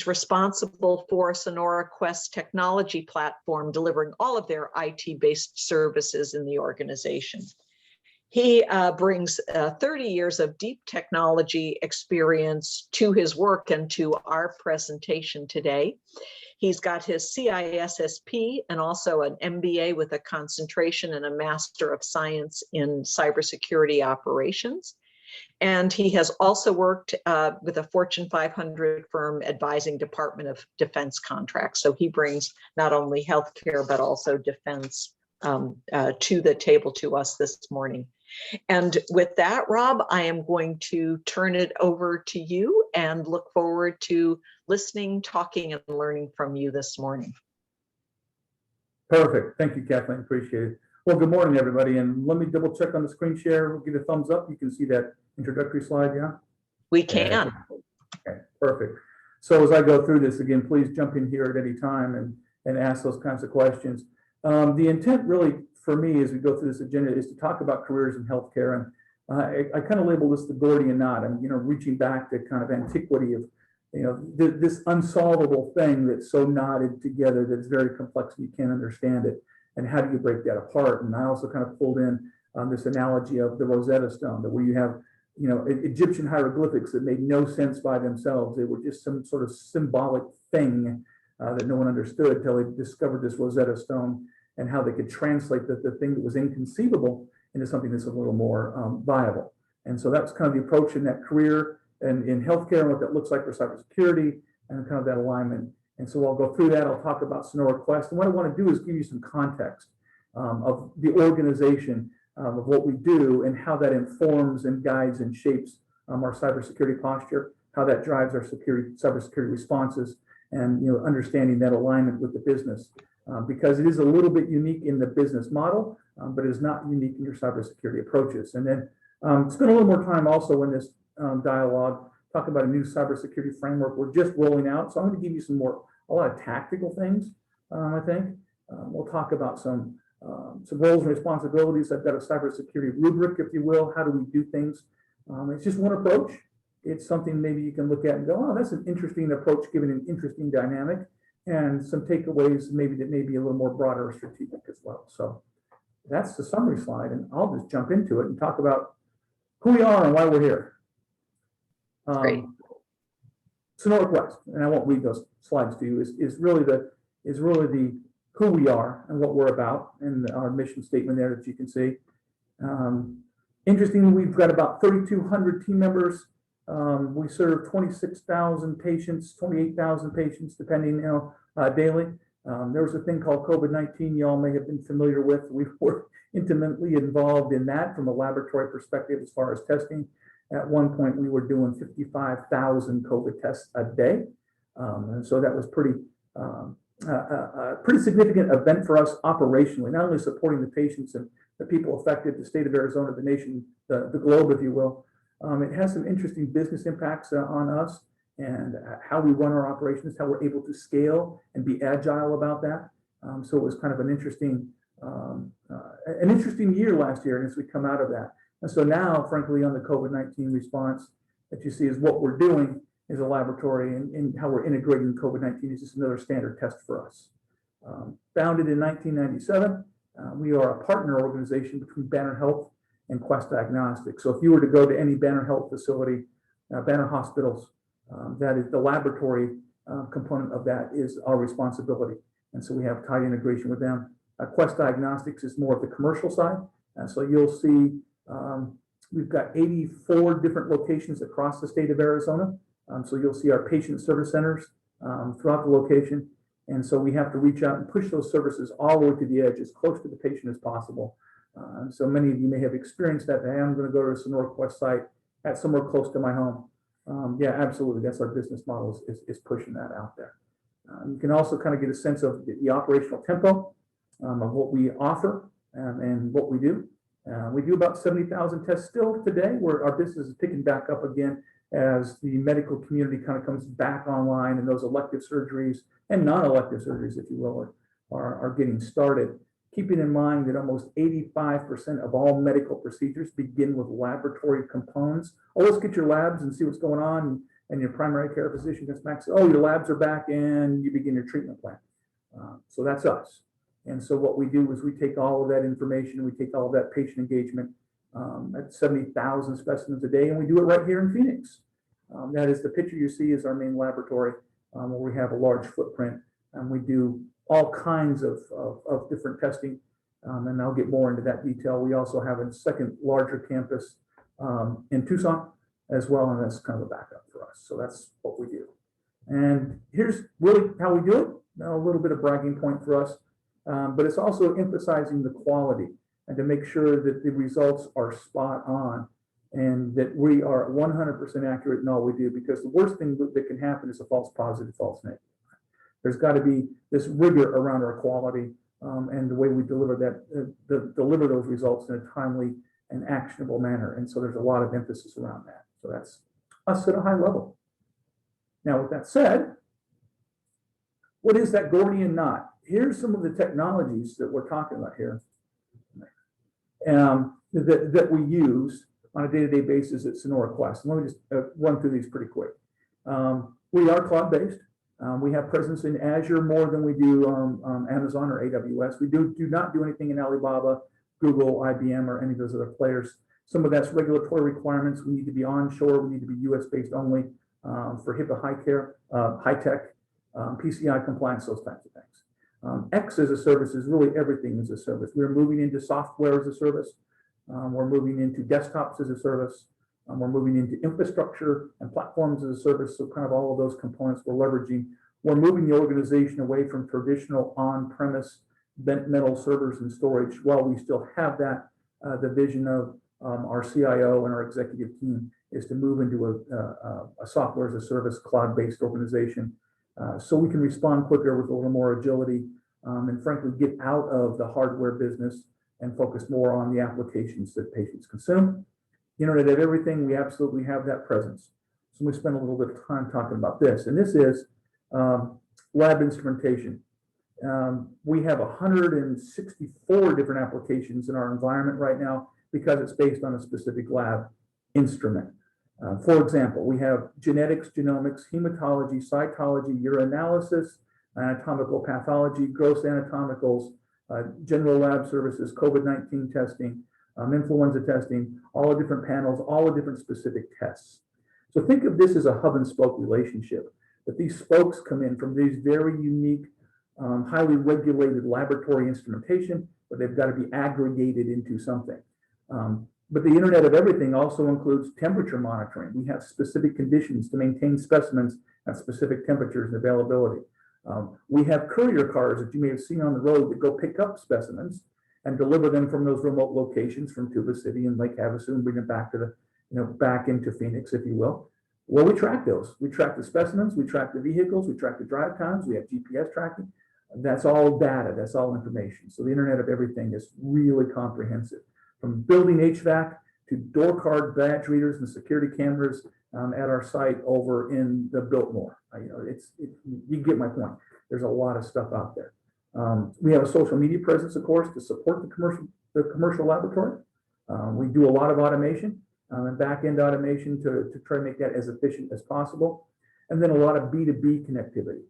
responsible for SonoraQuest technology platform, delivering all of their IT-based services in the organization. He brings 30 years of deep technology experience to his work and to our presentation today. He's got his CISSP and also an MBA with a concentration and a Master of Science in Cybersecurity Operations. And he has also worked with a Fortune 500 firm advising Department of Defense contracts. So he brings not only healthcare, but also defense to the table to us this morning. And with that, Rob, I am going to turn it over to you and look forward to listening, talking, and learning from you this morning. Perfect. Thank you, Kathleen. Appreciate it. Well, good morning, everybody. And let me double check on the screen share. We'll give a thumbs up. You can see that introductory slide, yeah? We can. Okay, perfect. So as I go through this, again, please jump in here at any time and ask those kinds of questions. The intent really for me as we go through this agenda is to talk about careers in healthcare. And I kind of label this the Gordian knot. I'm, reaching back to kind of antiquity of, this unsolvable thing that's so knotted together that it's very complex and you can't understand it. And how do you break that apart? And I also kind of pulled in this analogy of the Rosetta Stone, that where you have, Egyptian hieroglyphics that made no sense by themselves. They were just some sort of symbolic thing that no one understood until they discovered this Rosetta Stone and how they could translate the thing that was inconceivable into something that's a little more viable. And so that's kind of the approach in that career and in healthcare and what that looks like for cybersecurity and kind of that alignment. And so I'll go through that. I'll talk about SonoraQuest. And what I want to do is give you some context of the organization, of what we do and how that informs and guides and shapes our cybersecurity posture, how that drives our cybersecurity responses, and understanding that alignment with the business. Because it is a little bit unique in the business model, but it is not unique in your cybersecurity approaches. And then spend a little more time also in this dialogue, talk about a new cybersecurity framework we're just rolling out. So I'm going to give you a lot of tactical things, I think. We'll talk about some roles and responsibilities. I've got a cybersecurity rubric, if you will. How do we do things? It's just one approach. It's something maybe you can look at and go, oh, that's an interesting approach given an interesting dynamic. And some takeaways maybe that may be a little more broader or strategic as well. So that's the summary slide, and I'll just jump into it and talk about who we are and why we're here. Great. SonoraQuest, and I won't read those slides to you, is really the who we are and what we're about, and our mission statement there that you can see. Interestingly, we've got about 3,200 team members. We serve 26,000 patients, 28,000 patients, depending, daily. There was a thing called COVID-19 you all may have been familiar with. We were intimately involved in that from a laboratory perspective as far as testing. At one point, we were doing 55,000 COVID tests a day. And so that was a pretty significant event for us operationally, not only supporting the patients and the people affected, the state of Arizona, the nation, the globe, if you will. It has some interesting business impacts on us and how we run our operations, how we're able to scale and be agile about that. So it was kind of an interesting year last year, and as we come out of that. And so now, frankly, on the COVID-19 response that you see is what we're doing is a laboratory, and how we're integrating COVID-19 is just another standard test for us. Founded in 1997, we are a partner organization between Banner Health and Quest Diagnostics. So if you were to go to any Banner Health facility, Banner hospitals, that is the laboratory component of that is our responsibility. And so we have tight integration with them. Quest Diagnostics is more of the commercial side. So you'll see we've got 84 different locations across the state of Arizona. So you'll see our patient service centers throughout the location. And so we have to reach out and push those services all the way to the edge, as close to the patient as possible. So many of you may have experienced that. Hey, I'm going to go to a SonoraQuest site at somewhere close to my home. Yeah, absolutely. That's our business model is pushing that out there. You can also kind of get a sense of the operational tempo of what we offer and what we do. We do about 70,000 tests still today, where our business is picking back up again as the medical community kind of comes back online, and those elective surgeries and non-elective surgeries, if you will, are getting started. Keeping in mind that almost 85% of all medical procedures begin with laboratory components. Oh, let's get your labs and see what's going on and your primary care physician comes back and says, oh, your labs are back and you begin your treatment plan. So that's us. And so what we do is we take all of that information, we take all of that patient engagement at 70,000 specimens a day, and we do it right here in Phoenix. That is the picture you see is our main laboratory where we have a large footprint, and we do all kinds of different testing, and I'll get more into that detail. We also have a second larger campus in Tucson as well, and that's kind of a backup for us. So that's what we do. And here's really how we do it. Now, a little bit of bragging point for us, but it's also emphasizing the quality and to make sure that the results are spot on and that we are 100% accurate in all we do, because the worst thing that can happen is a false positive, false negative. There's got to be this rigor around our quality and the way we deliver deliver those results in a timely and actionable manner. And so there's a lot of emphasis around that. So that's us at a high level. Now, with that said, what is that Gordian knot? Here's some of the technologies that we're talking about here that we use on a day-to-day basis at SonoraQuest. Let me just run through these pretty quick. We are cloud-based. We have presence in Azure more than we do Amazon or AWS. We do not do anything in Alibaba, Google, IBM, or any of those other players. Some of that's regulatory requirements. We need to be onshore. We need to be US-based only for HIPAA high-tech, PCI compliance, those types of things. X as a service is really everything as a service. We're moving into software as a service. We're moving into desktops as a service. We're moving into infrastructure and platforms as a service. So kind of all of those components we're leveraging. We're moving the organization away from traditional on-premise bent metal servers and storage while we still have that. The vision of our CIO and our executive team is to move into a software as a service, cloud-based organization so we can respond quicker with a little more agility and frankly get out of the hardware business and focus more on the applications that patients consume. Internet of Everything, we absolutely have that presence. So we spend a little bit of time talking about this. And this is lab instrumentation. We have 164 different applications in our environment right now because it's based on a specific lab instrument. For example, we have genetics, genomics, hematology, cytology, urinalysis, anatomical pathology, gross anatomicals, general lab services, COVID-19 testing, influenza testing, all the different panels, all the different specific tests. So think of this as a hub and spoke relationship, that these spokes come in from these very unique, highly regulated laboratory instrumentation, but they've got to be aggregated into something. But the Internet of Everything also includes temperature monitoring. We have specific conditions to maintain specimens at specific temperatures and availability. We have courier cars that you may have seen on the road that go pick up specimens and deliver them from those remote locations from Tuba City and Lake Havasu and bring them back to back into Phoenix, if you will. Well, we track those. We track the specimens, we track the vehicles, we track the drive times, we have GPS tracking. That's all data, that's all information. So the Internet of Everything is really comprehensive. From building HVAC to door card badge readers and security cameras at our site over in the Biltmore. You get my point. There's a lot of stuff out there. We have a social media presence, of course, to support the commercial laboratory. We do a lot of automation and back-end automation to try to make that as efficient as possible. And then a lot of B2B connectivity.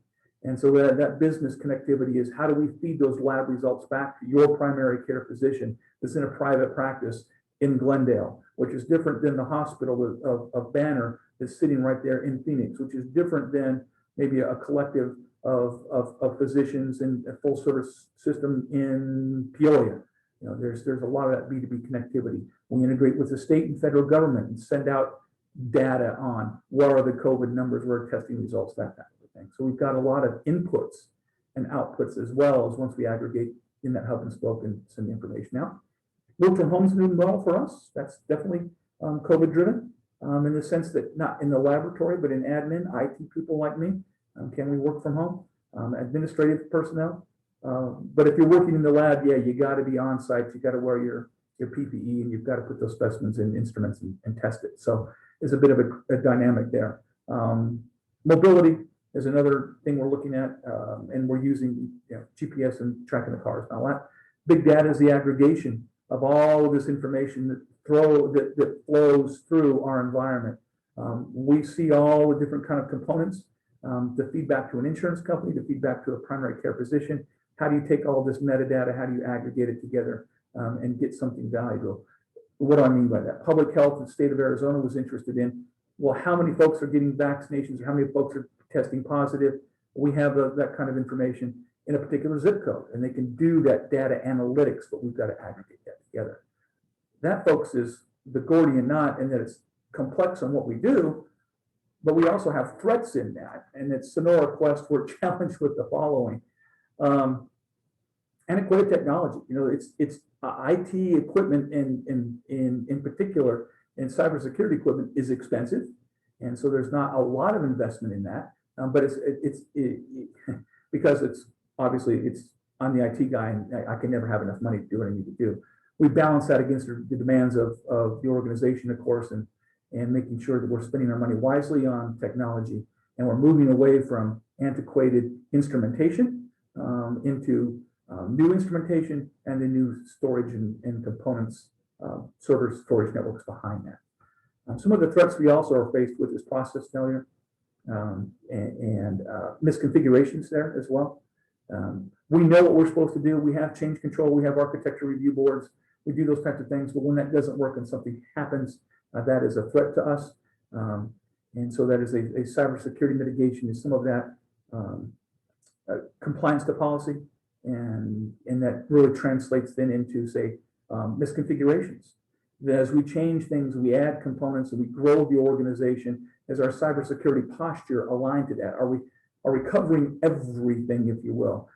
And so that business connectivity is how do we feed those lab results back to your primary care physician that's in a private practice in Glendale, which is different than the hospital of Banner that's sitting right there in Phoenix, which is different than maybe a collective of physicians in a full service system in Peoria. There's a lot of that B2B connectivity. We integrate with the state and federal government and send out data on what are the COVID numbers, what are testing results, that type of thing. So we've got a lot of inputs and outputs as well as once we aggregate in that hub and spoke and send the information out. Work from home is doing well for us. That's definitely COVID driven in the sense that not in the laboratory, but in admin, IT people like me. Can we work from home? Administrative personnel. But if you're working in the lab, yeah, you got to be on site. You got to wear your PPE and you've got to put those specimens in instruments and test it. So there's a bit of a dynamic there. Mobility is another thing we're looking at, and we're using GPS and tracking the cars and all that. Big data is the aggregation of all of this information that flows through our environment We see all the different kind of components, the feedback to an insurance company, the feedback to a primary care physician. How do you take all this metadata? How do you aggregate it together and get something valuable? What do I mean by that? Public health in the state of Arizona was interested in, well, how many folks are getting vaccinations or how many folks are testing positive? We have that kind of information in a particular zip code, and they can do that data analytics, but we've got to aggregate that together. That, folks, is the Gordian knot, in that it's complex on what we do, but we also have threats in that. And at SonoraQuest, we're challenged with the following. Antiquated technology, it's IT equipment in particular, and cybersecurity equipment is expensive. And so there's not a lot of investment in that, but it's because it's obviously it's I'm the IT guy, and I can never have enough money to do what I need to do. We balance that against the demands of the organization, of course, and making sure that we're spending our money wisely on technology, and we're moving away from antiquated instrumentation into new instrumentation and the new storage and components, server storage networks behind that. Some of the threats we also are faced with is process failure and misconfigurations there as well. We know what we're supposed to do. We have change control. We have architecture review boards. We do those types of things. But when that doesn't work and something happens, that is a threat to us. And so that is a cybersecurity mitigation is some of that compliance to policy. And that really translates then into, say, misconfigurations. As we change things, we add components, and we grow the organization. Is our cybersecurity posture aligned to that? Are we covering everything, if you will?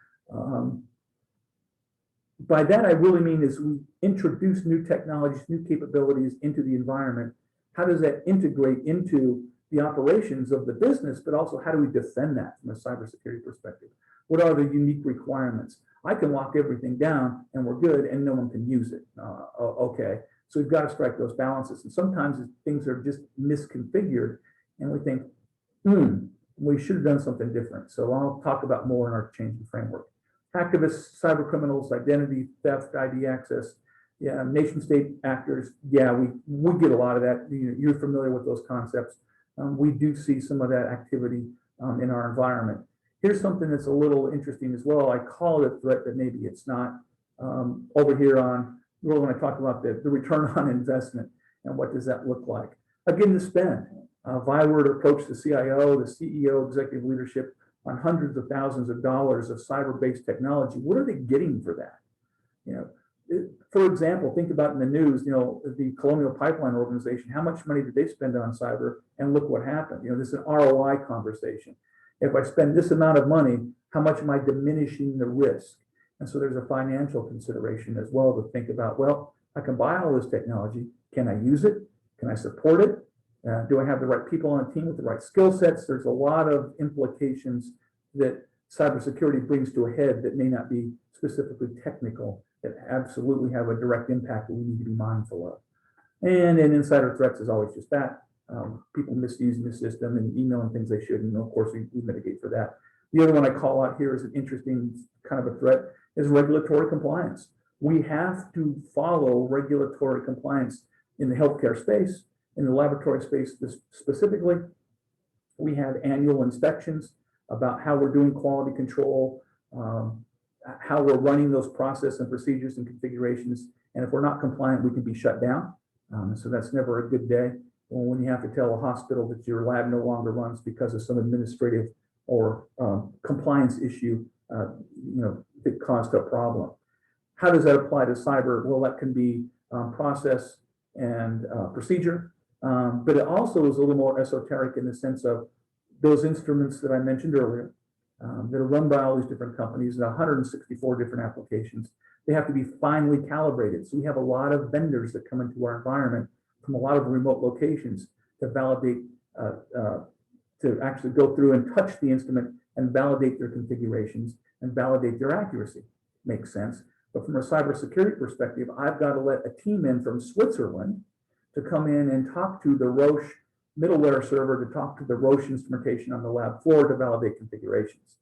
By that, I really mean is we introduce new technologies, new capabilities into the environment. How does that integrate into the operations of the business, but also how do we defend that from a cybersecurity perspective? What are the unique requirements? I can lock everything down and we're good and no one can use it. Okay, so we've got to strike those balances. And sometimes things are just misconfigured and we think, we should have done something different. So I'll talk about more in our changing framework. Activists, cyber criminals, identity theft, ID access, nation state actors. Yeah, we get a lot of that. You're familiar with those concepts. We do see some of that activity in our environment. Here's something that's a little interesting as well. I call it a threat, but maybe it's not. Over here on, really when I talk about the return on investment and what does that look like? Again, the spend. If I were to approach the CIO, the CEO, executive leadership on hundreds of thousands of dollars of cyber-based technology, what are they getting for that? For example, think about in the news, the Colonial Pipeline Organization, how much money did they spend on cyber? And look what happened. This is an ROI conversation. If I spend this amount of money, how much am I diminishing the risk? And so there's a financial consideration as well to think about, well, I can buy all this technology. Can I use it? Can I support it? Do I have the right people on the team with the right skill sets? There's a lot of implications that cybersecurity brings to a head that may not be specifically technical, that absolutely have a direct impact that we need to be mindful of. And then insider threats is always just that. People misusing the system and emailing things they shouldn't. Of course, we mitigate for that. The other one I call out here is an interesting kind of a threat is regulatory compliance. We have to follow regulatory compliance in the healthcare space, in the laboratory space specifically. We have annual inspections about how we're doing quality control, how we're running those processes and procedures and configurations. And if we're not compliant, we can be shut down. So that's never a good day. When you have to tell a hospital that your lab no longer runs because of some administrative or compliance issue, that caused a problem. How does that apply to cyber? Well, that can be process and procedure, but it also is a little more esoteric in the sense of those instruments that I mentioned earlier that are run by all these different companies, 164 different applications. They have to be finely calibrated. So we have a lot of vendors that come into our environment from a lot of remote locations to validate, to actually go through and touch the instrument and validate their configurations and validate their accuracy. Makes sense. But from a cybersecurity perspective, I've got to let a team in from Switzerland to come in and talk to the Roche middleware server, to talk to the Roche instrumentation on the lab floor to validate configurations.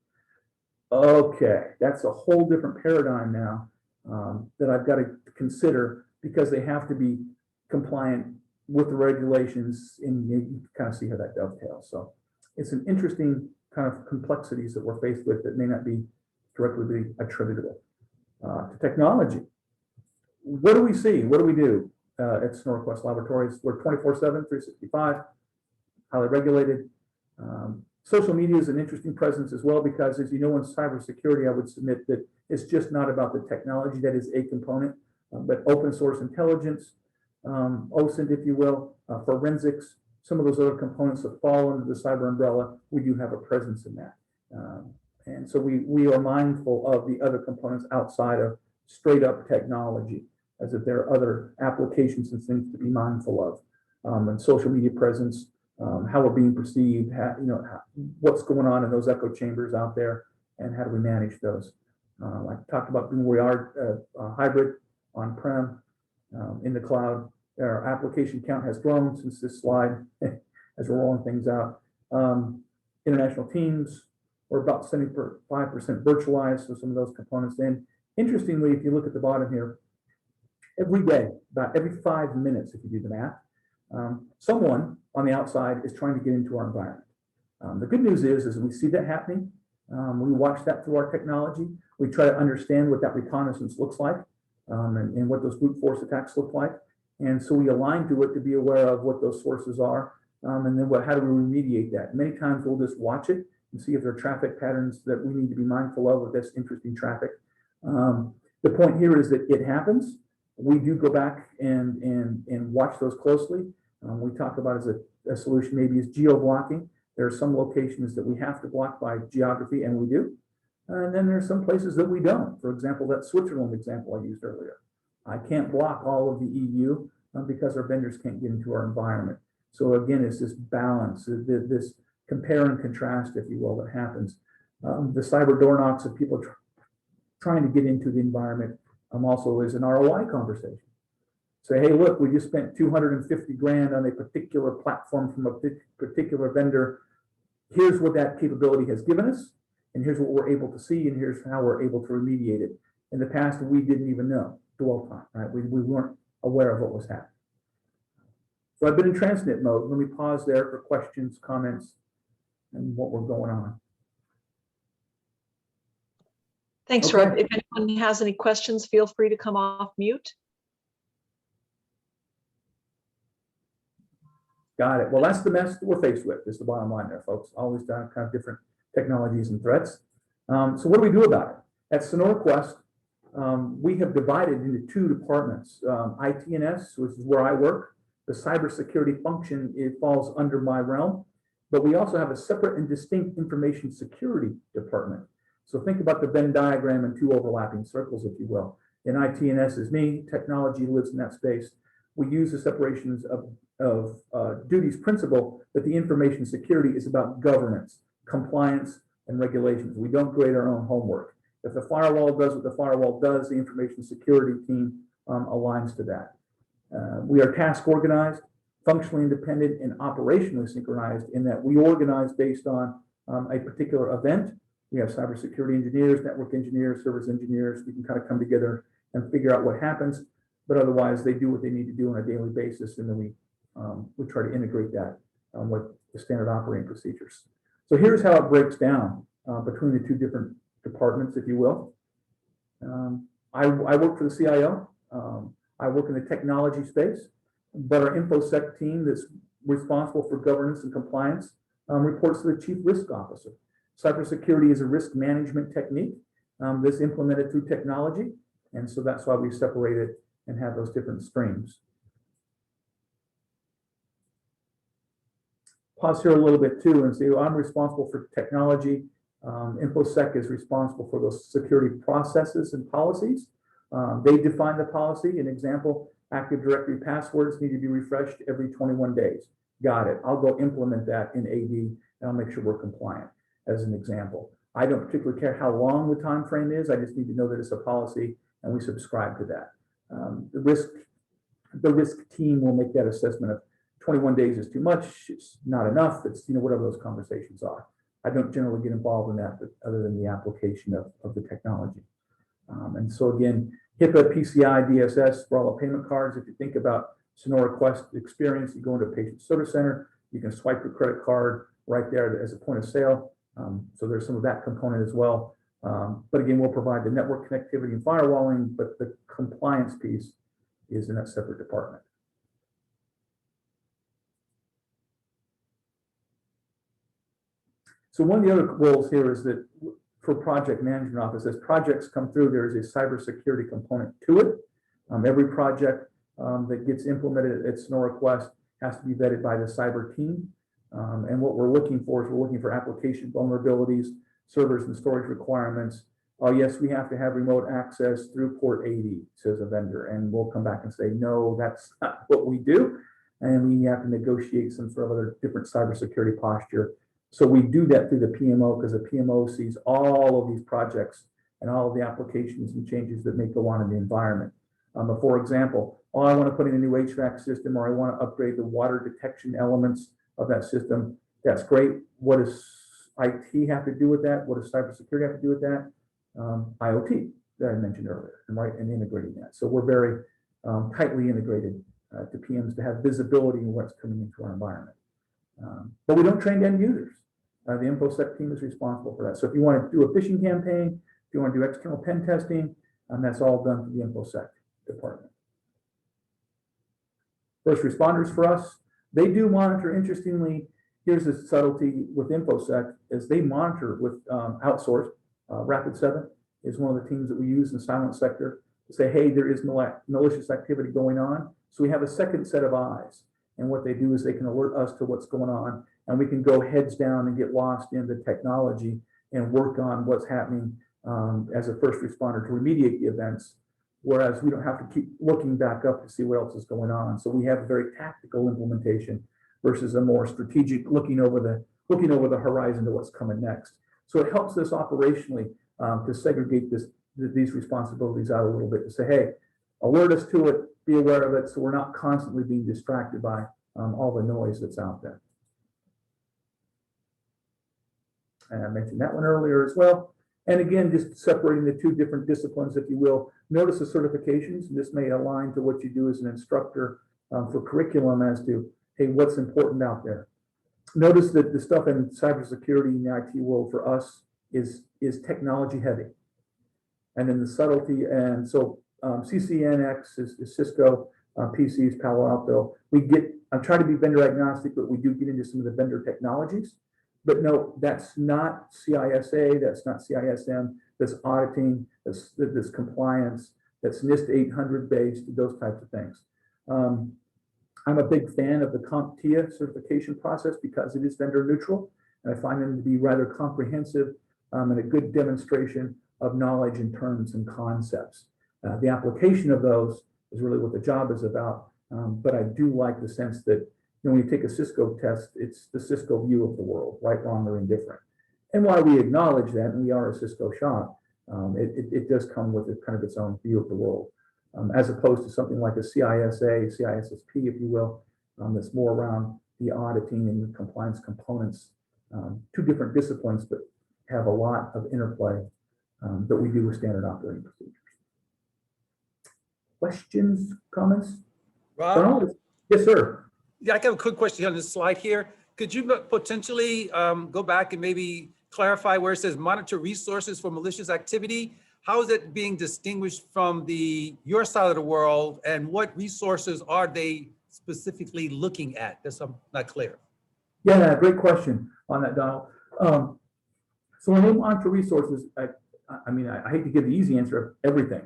Okay, that's a whole different paradigm now that I've got to consider, because they have to be compliant with the regulations, and you kind of see how that dovetails. So it's an interesting kind of complexities that we're faced with that may not be directly attributable to technology. What do we see? What do we do at SonoraQuest Laboratories? We're 24/7, 365, highly regulated. Social media is an interesting presence as well, because as you know, in cybersecurity, I would submit that it's just not about the technology that is a component, but open source intelligence, OSINT, if you will, forensics, some of those other components that fall under the cyber umbrella, we do have a presence in that. And so we are mindful of the other components outside of straight up technology, as if there are other applications and things to be mindful of, and social media presence, how we're being perceived, what's going on in those echo chambers out there, and how do we manage those. I talked about we are hybrid on-prem, in the cloud. Our application count has grown since this slide as we're rolling things out. International teams, we're about 75% virtualized, so some of those components in. Interestingly, if you look at the bottom here, every day, about every 5 minutes, if you do the math, someone on the outside is trying to get into our environment. The good news is we see that happening. We watch that through our technology. We try to understand what that reconnaissance looks like, and what those brute force attacks look like. And so we align to it to be aware of what those sources are, and then how do we remediate that? Many times we'll just watch it and see if there are traffic patterns that we need to be mindful of, or that's interesting traffic. The point here is that it happens. We do go back and watch those closely. We talk about as a solution maybe is geo-blocking. There are some locations that we have to block by geography, and we do. And then there's some places that we don't. For example, that Switzerland example I used earlier. I can't block all of the EU because our vendors can't get into our environment. So again, it's this balance, this compare and contrast, if you will, that happens. The cyber door knocks of people trying to get into the environment also is an ROI conversation. Say, hey, look, we just spent 250 grand on a particular platform from a particular vendor. Here's what that capability has given us, and here's what we're able to see, and here's how we're able to remediate it. In the past, we didn't even know dwell time, right? We weren't aware of what was happening. So I've been in transmit mode. Let me pause there for questions, comments, and what we're going on. Thanks, Okay. Rob. If anyone has any questions, feel free to come off mute. Got it. Well, that's the mess that we're faced with, is the bottom line there, folks. Always kind of different technologies and threats. So what do we do about it? At SonoraQuest, we have divided into two departments, IT&S, which is where I work. The cybersecurity function, it falls under my realm, but we also have a separate and distinct information security department. So think about the Venn diagram in two overlapping circles, if you will. In IT&S is me, technology lives in that space. We use the separations of duties principle that the information security is about governance, compliance, and regulations. We don't grade our own homework. If the firewall does what the firewall does, the information security team aligns to that. We are task organized, functionally independent, and operationally synchronized in that we organize based on a particular event. We have cybersecurity engineers, network engineers, service engineers. We can kind of come together and figure out what happens, but otherwise they do what they need to do on a daily basis, and then we try to integrate that with the standard operating procedures. So here's how it breaks down between the two different departments, if you will. I work for the CIO. I work in the technology space, but our InfoSec team that's responsible for governance and compliance reports to the Chief Risk Officer. Cybersecurity is a risk management technique that's implemented through technology, and so that's why we separate it and have those different streams. Pause here a little bit too and say, well, I'm responsible for technology. InfoSec is responsible for those security processes and policies. They define the policy. An example, Active Directory passwords need to be refreshed every 21 days. Got it. I'll go implement that in AD, and I'll make sure we're compliant, as an example. I don't particularly care how long the time frame is. I just need to know that it's a policy, and we subscribe to that. The risk team will make that assessment of 21 days is too much, it's not enough, it's whatever those conversations are. I don't generally get involved in that, but other than the application of the technology. And so again, HIPAA, PCI, DSS for all the payment cards. If you think about SonoraQuest experience. You go into a patient service center, you can swipe your credit card right there as a point of sale. So there's some of that component as well. But again, we'll provide the network connectivity and firewalling, but the compliance piece is in that separate department. So one of the other roles here is that for project management office, as projects come through, there is a cybersecurity component to it. Every project that gets implemented at SonoraQuest has to be vetted by the cyber team. And what we're looking for is we're looking for application vulnerabilities, servers and storage requirements. Oh, yes, we have to have remote access through port 80, says a vendor. And we'll come back and say, no, that's not what we do. And we have to negotiate some sort of other different cybersecurity posture. So we do that through the PMO because the PMO sees all of these projects and all of the applications and changes that may go on in the environment. For example, oh, I want to put in a new HVAC system, or I want to upgrade the water detection elements of that system. That's great. What does IT have to do with that? What does cybersecurity have to do with that? IoT that I mentioned earlier, and integrating that. So we're very tightly integrated to PMs to have visibility in what's coming into our environment. But we don't train end users. The InfoSec team is responsible for that. So if you want to do a phishing campaign, if you want to do external pen testing, that's all done through the InfoSec department. First responders for us, they do monitor. Interestingly, here's the subtlety with InfoSec, is they monitor with outsourced. Rapid7 is one of the teams that we use in the silent sector to say, hey, there is malicious activity going on. So we have a second set of eyes. And what they do is they can alert us to what's going on, and we can go heads down and get lost in the technology and work on what's happening as a first responder to remediate the events, whereas we don't have to keep looking back up to see what else is going on. So we have a very tactical implementation versus a more strategic looking over the horizon to what's coming next. So it helps us operationally to segregate these responsibilities out a little bit to say, hey, alert us to it, be aware of it, so we're not constantly being distracted by all the noise that's out there. And I mentioned that one earlier as well. And again, just separating the two different disciplines, if you will. Notice the certifications, and this may align to what you do as an instructor for curriculum as to, hey, what's important out there. Notice that the stuff in cybersecurity in the IT world for us is technology heavy. And then the subtlety, and so CCNX is Cisco, PC is Palo Alto. I'm trying to be vendor agnostic, but we do get into some of the vendor technologies. But no, that's not CISA, that's not CISM, that's auditing, that's compliance, that's NIST 800 based, those types of things. I'm a big fan of the CompTIA certification process because it is vendor neutral, and I find them to be rather comprehensive and a good demonstration of knowledge in terms and concepts. The application of those is really what the job is about, but I do like the sense that when you take a Cisco test, it's the Cisco view of the world, right, wrong, or indifferent. And while we acknowledge that, and we are a Cisco shop, it does come with kind of its own view of the world, as opposed to something like a CISA, CISSP, if you will, that's more around the auditing and the compliance components. Two different disciplines, but have a lot of interplay that we do with standard operating procedures. Questions, comments? Rob? Yes, sir. Yeah, I got a quick question on this slide here. Could you potentially go back and maybe clarify where it says monitor resources for malicious activity? How is it being distinguished from your side of the world, and what resources are they specifically looking at? That's not clear. Yeah, great question on that, Donald. So when we monitor resources, I mean, I hate to give the easy answer of everything,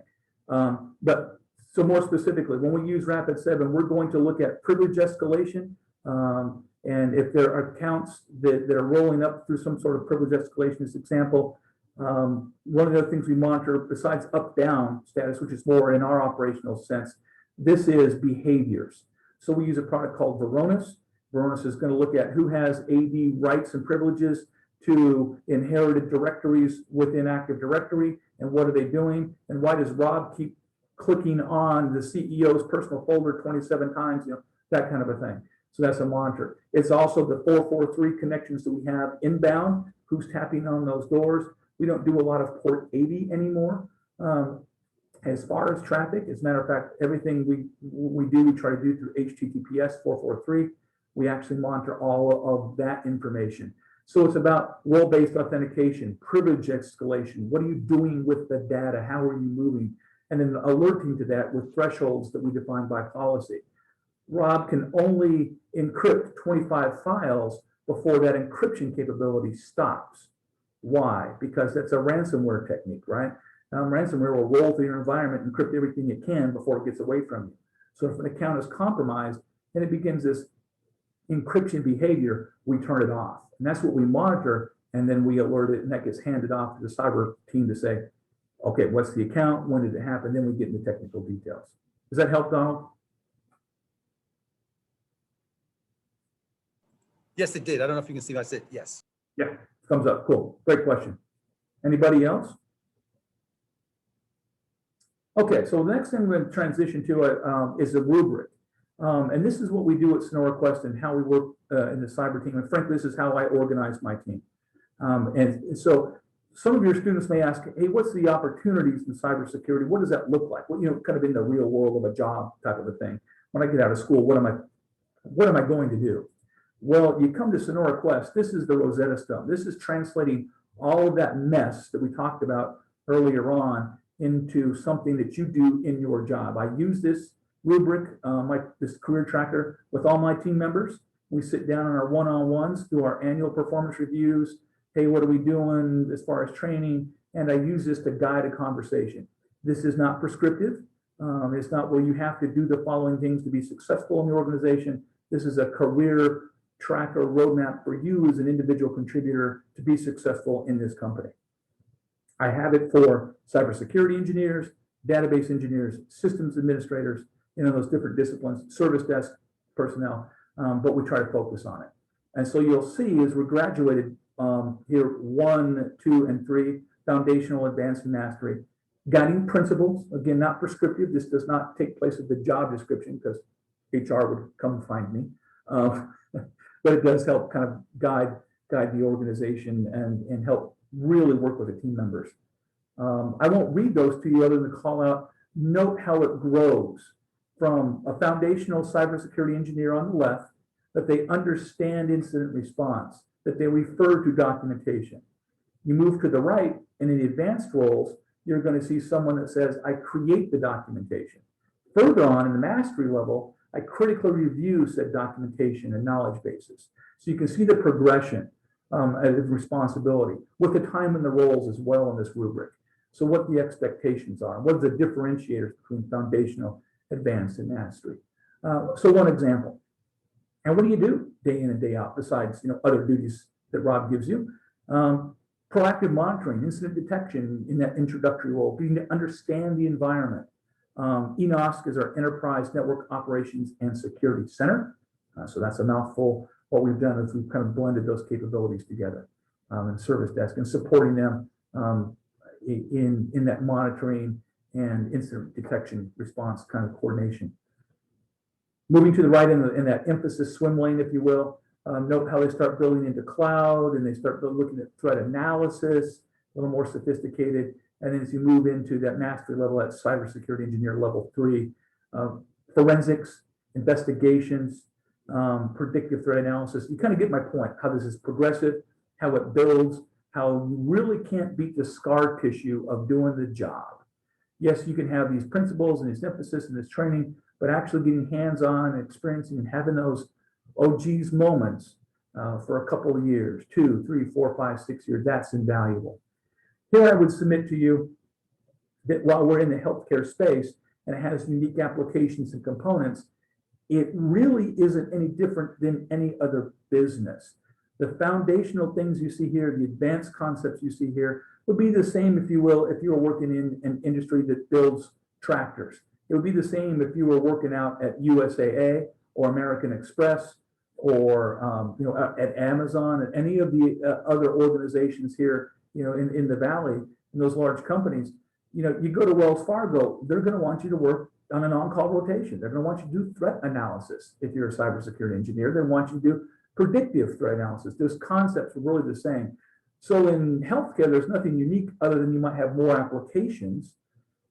but so more specifically, when we use Rapid7, we're going to look at privilege escalation. And if there are accounts that are rolling up through some sort of privilege escalation, as example, one of the things we monitor besides up-down status, which is more in our operational sense, this is behaviors. So we use a product called Varonis. Varonis is going to look at who has AD rights and privileges to inherited directories within Active Directory, and what are they doing, and why does Rob keep clicking on the CEO's personal folder 27 times, that kind of a thing. So that's a monitor. It's also the 443 connections that we have inbound, who's tapping on those doors. We don't do a lot of port 80 anymore. As far as traffic, as a matter of fact, everything we do, we try to do through HTTPS 443. We actually monitor all of that information. So it's about role-based authentication, privilege escalation. What are you doing with the data? How are you moving? And then alerting to that with thresholds that we define by policy. Rob can only encrypt 25 files before that encryption capability stops. Why? Because that's a ransomware technique, right? Ransomware will roll through your environment, encrypt everything it can before it gets away from you. So if an account is compromised and it begins this encryption behavior, we turn it off. And that's what we monitor, and then we alert it, and that gets handed off to the cyber team to say, okay, what's the account? When did it happen? Then we get into technical details. Does that help, Donald? Yes, it did. I don't know if you can see. I said yes. Yeah, thumbs up. Cool. Great question. Anybody else? Okay, so the next thing we're going to transition to is a rubric. And this is what we do at SonoraQuest and how we work in the cyber team. And frankly, this is how I organize my team. And so some of your students may ask, hey, what's the opportunities in cybersecurity? What does that look like? Well, kind of in the real world of a job type of a thing. When I get out of school, what am I going to do? Well, you come to SonoraQuest, this is the Rosetta Stone. This is translating all of that mess that we talked about earlier on into something that you do in your job. I use this rubric, this career tracker, with all my team members. We sit down in our one-on-ones, do our annual performance reviews. Hey, what are we doing as far as training? And I use this to guide a conversation. This is not prescriptive. It's not where you have to do the following things to be successful in the organization. This is a career tracker roadmap for you as an individual contributor to be successful in this company. I have it for cybersecurity engineers, database engineers, systems administrators, those different disciplines, service desk personnel, but we try to focus on it. And so you'll see as we're graduated here, 1, 2, and 3, foundational, advanced, and mastery. Guiding principles, again, not prescriptive. This does not take place of the job description because HR would come find me. But it does help kind of guide the organization and help really work with the team members. I won't read those to you other than to call out, note how it grows from a foundational cybersecurity engineer on the left, that they understand incident response, that they refer to documentation. You move to the right, and in the advanced roles, you're going to see someone that says, I create the documentation. Further on in the mastery level, I critically review said documentation and knowledge bases. So you can see the progression of responsibility with the time and the roles as well in this rubric. So what the expectations are, what are the differentiators between foundational, advanced, and mastery. So one example, and what do you do day in and day out besides other duties that Rob gives you? Proactive monitoring, incident detection in that introductory role, being to understand the environment. ENOSC is our Enterprise Network Operations and Security Center. So that's a mouthful. What we've done is we've kind of blended those capabilities together in service desk and supporting them in that monitoring and incident detection response kind of coordination. Moving to the right in that emphasis swim lane, if you will, note how they start building into cloud and they start looking at threat analysis, a little more sophisticated. And then as you move into that mastery level, that cybersecurity engineer level 3, forensics, investigations, predictive threat analysis, you kind of get my point, how this is progressive, how it builds, how you really can't beat the scar tissue of doing the job. Yes, you can have these principles and this emphasis and this training, but actually getting hands-on and experiencing and having those oh geez moments for a couple of years, 2, 3, 4, 5, 6 years, that's invaluable. Here I would submit to you that while we're in the healthcare space and it has unique applications and components, it really isn't any different than any other business. The foundational things you see here, the advanced concepts you see here, would be the same, if you will, if you were working in an industry that builds tractors. It would be the same if you were working out at USAA or American Express or at Amazon and any of the other organizations here, in the Valley, in those large companies. You go to Wells Fargo, they're going to want you to work on an on-call rotation. They're going to want you to do threat analysis. If you're a cybersecurity engineer, they want you to do predictive threat analysis. Those concepts are really the same. So in healthcare, there's nothing unique other than you might have more applications,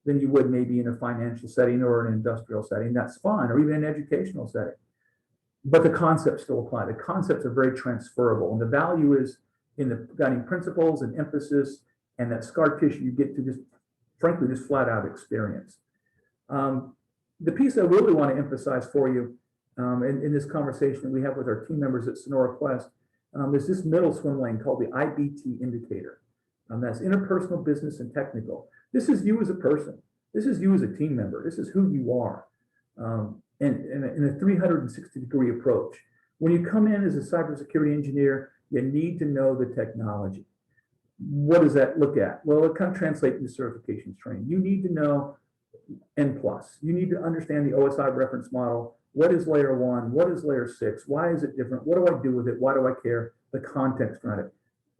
than you would maybe in a financial setting or an industrial setting. That's fine, or even an educational setting. But the concepts still apply. The concepts are very transferable, and the value is in the guiding principles and emphasis, and that scar tissue you get to just, frankly, just flat out experience. The piece I really want to emphasize for you in this conversation that we have with our team members at SonoraQuest is this middle swim lane called the IBT indicator. That's interpersonal, business, and technical. This is you as a person. This is you as a team member. This is who you are. In a 360-degree approach. When you come in as a cybersecurity engineer, you need to know the technology. What does that look at? Well, it kind of translates into certifications training. You need to know N+. You need to understand the OSI reference model. What is layer 1? What is layer 6? Why is it different? What do I do with it? Why do I care? The context around it.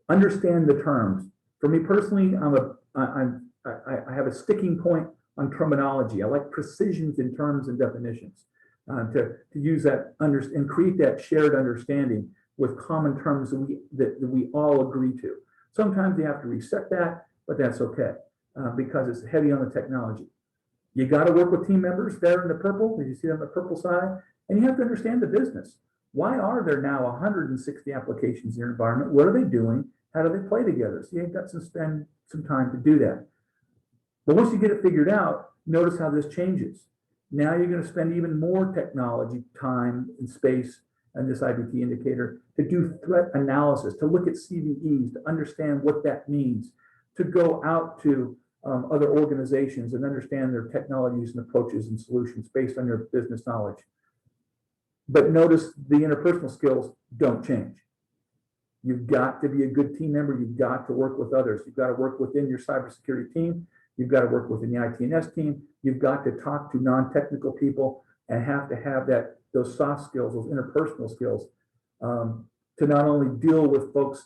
Understand the terms. For me personally, I have a sticking point on terminology. I like precisions in terms and definitions to use that and create that shared understanding with common terms that we all agree to. Sometimes you have to reset that, but that's okay because it's heavy on the technology. You got to work with team members there in the purple. Did you see on the purple side? And you have to understand the business. Why are there now 160 applications in your environment? What are they doing? How do they play together? So you've got to spend some time to do that. But once you get it figured out, notice how this changes. Now you're going to spend even more technology, time, and space in this IBT indicator to do threat analysis, to look at CVEs, to understand what that means, to go out to other organizations and understand their technologies and approaches and solutions based on your business knowledge. But notice the interpersonal skills don't change. You've got to be a good team member. You've got to work with others. You've got to work within your cybersecurity team. You've got to work within the IT&S team. You've got to talk to non-technical people and have to have those soft skills, those interpersonal skills to not only deal with folks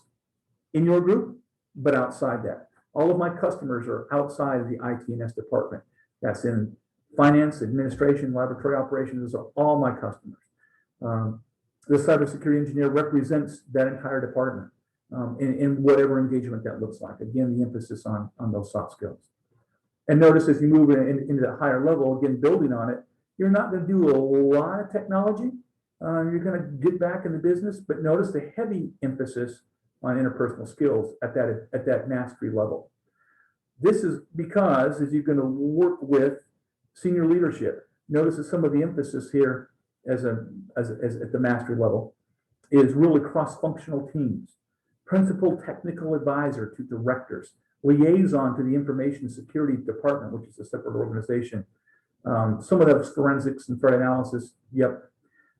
in your group, but outside that. All of my customers are outside of the IT&S department. That's in finance, administration, laboratory operations. Those are all my customers. The cybersecurity engineer represents that entire department in whatever engagement that looks like. Again, the emphasis on those soft skills. And notice as you move into that higher level, again, building on it, you're not going to do a lot of technology. You're going to get back in the business, but notice the heavy emphasis on interpersonal skills at that mastery level. This is because as you're going to work with senior leadership, notice that some of the emphasis here as at the mastery level is really cross-functional teams, principal technical advisor to directors, liaison to the information security department, which is a separate organization. Some of that's forensics and threat analysis, yep.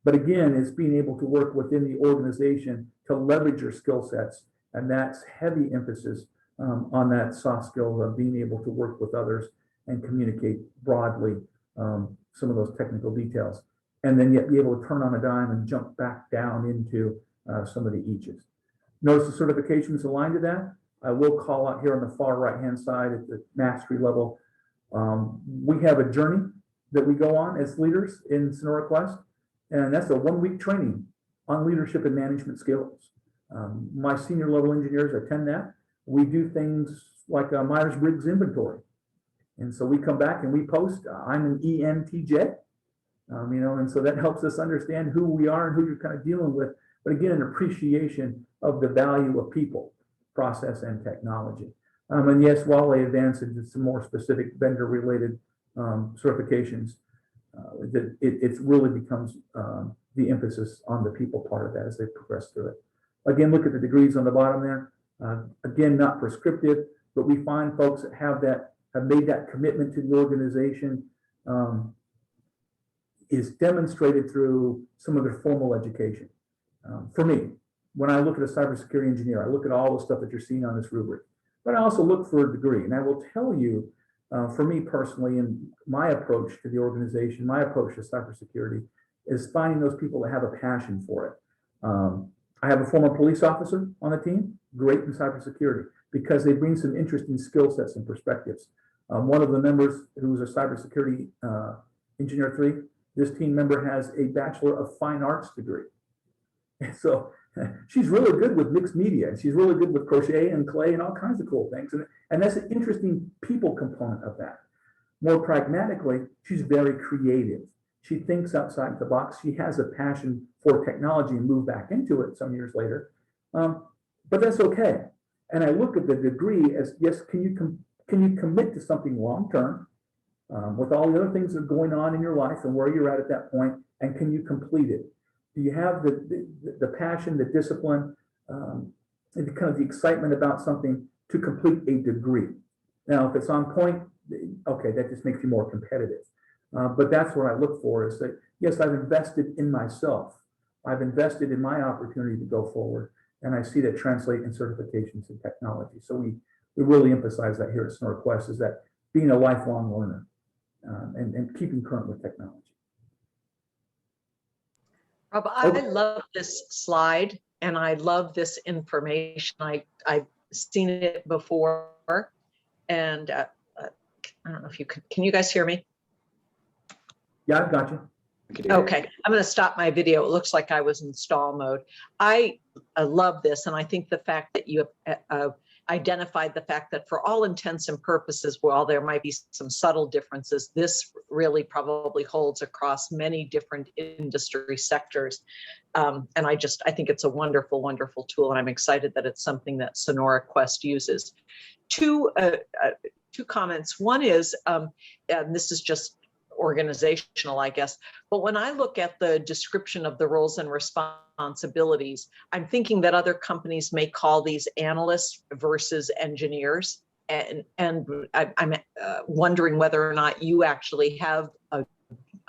But again, it's being able to work within the organization to leverage your skill sets. And that's heavy emphasis on that soft skill of being able to work with others and communicate broadly some of those technical details. And then yet be able to turn on a dime and jump back down into some of the eaches. Notice the certifications aligned to that. I will call out here on the far right-hand side at the mastery level. We have a journey that we go on as leaders in SonoraQuest, and that's a one-week training on leadership and management skills. My senior level engineers attend that. We do things like a Myers-Briggs inventory. And so we come back and we post, I'm an ENTJ, and so that helps us understand who we are and who you're kind of dealing with. But again, an appreciation of the value of people, process, and technology. And yes, while they advance into some more specific vendor-related certifications, it really becomes the emphasis on the people part of that as they progress through it. Again, look at the degrees on the bottom there. Again, not prescriptive, but we find folks that have made that commitment to the organization is demonstrated through some of their formal education. For me, when I look at a cybersecurity engineer, I look at all the stuff that you're seeing on this rubric, but I also look for a degree. And I will tell you, for me personally, and my approach to the organization, my approach to cybersecurity is finding those people that have a passion for it. I have a former police officer on the team, great in cybersecurity, because they bring some interesting skill sets and perspectives. One of the members who was a cybersecurity engineer 3, this team member has a Bachelor of Fine Arts degree. And so she's really good with mixed media, and she's really good with crochet and clay and all kinds of cool things. And that's an interesting people component of that. More pragmatically, she's very creative. She thinks outside the box. She has a passion for technology and moved back into it some years later. But that's okay. And I look at the degree as, yes, can you commit to something long-term with all the other things that are going on in your life and where you're at that point, and can you complete it? Do you have the passion, the discipline, and kind of the excitement about something to complete a degree? Now, if it's on point, okay, that just makes you more competitive. But that's what I look for, is that, yes, I've invested in myself. I've invested in my opportunity to go forward, and I see that translate in certifications in technology. So we really emphasize that here at SonoraQuest, is that being a lifelong learner and keeping current with technology. Rob, I love this slide, and I love this information. I've seen it before, and I don't know if you can you guys hear me? Yeah, I've got you. Okay, I'm going to stop my video. It looks like I was in stall mode. I love this, and I think the fact that you identified the fact that for all intents and purposes, while there might be some subtle differences, this really probably holds across many different industry sectors. And I think it's a wonderful, wonderful tool, and I'm excited that it's something that SonoraQuest uses. Two comments. One is, and this is just organizational, I guess, but when I look at the description of the roles and responsibilities, I'm thinking that other companies may call these analysts versus engineers. And I'm wondering whether or not you actually have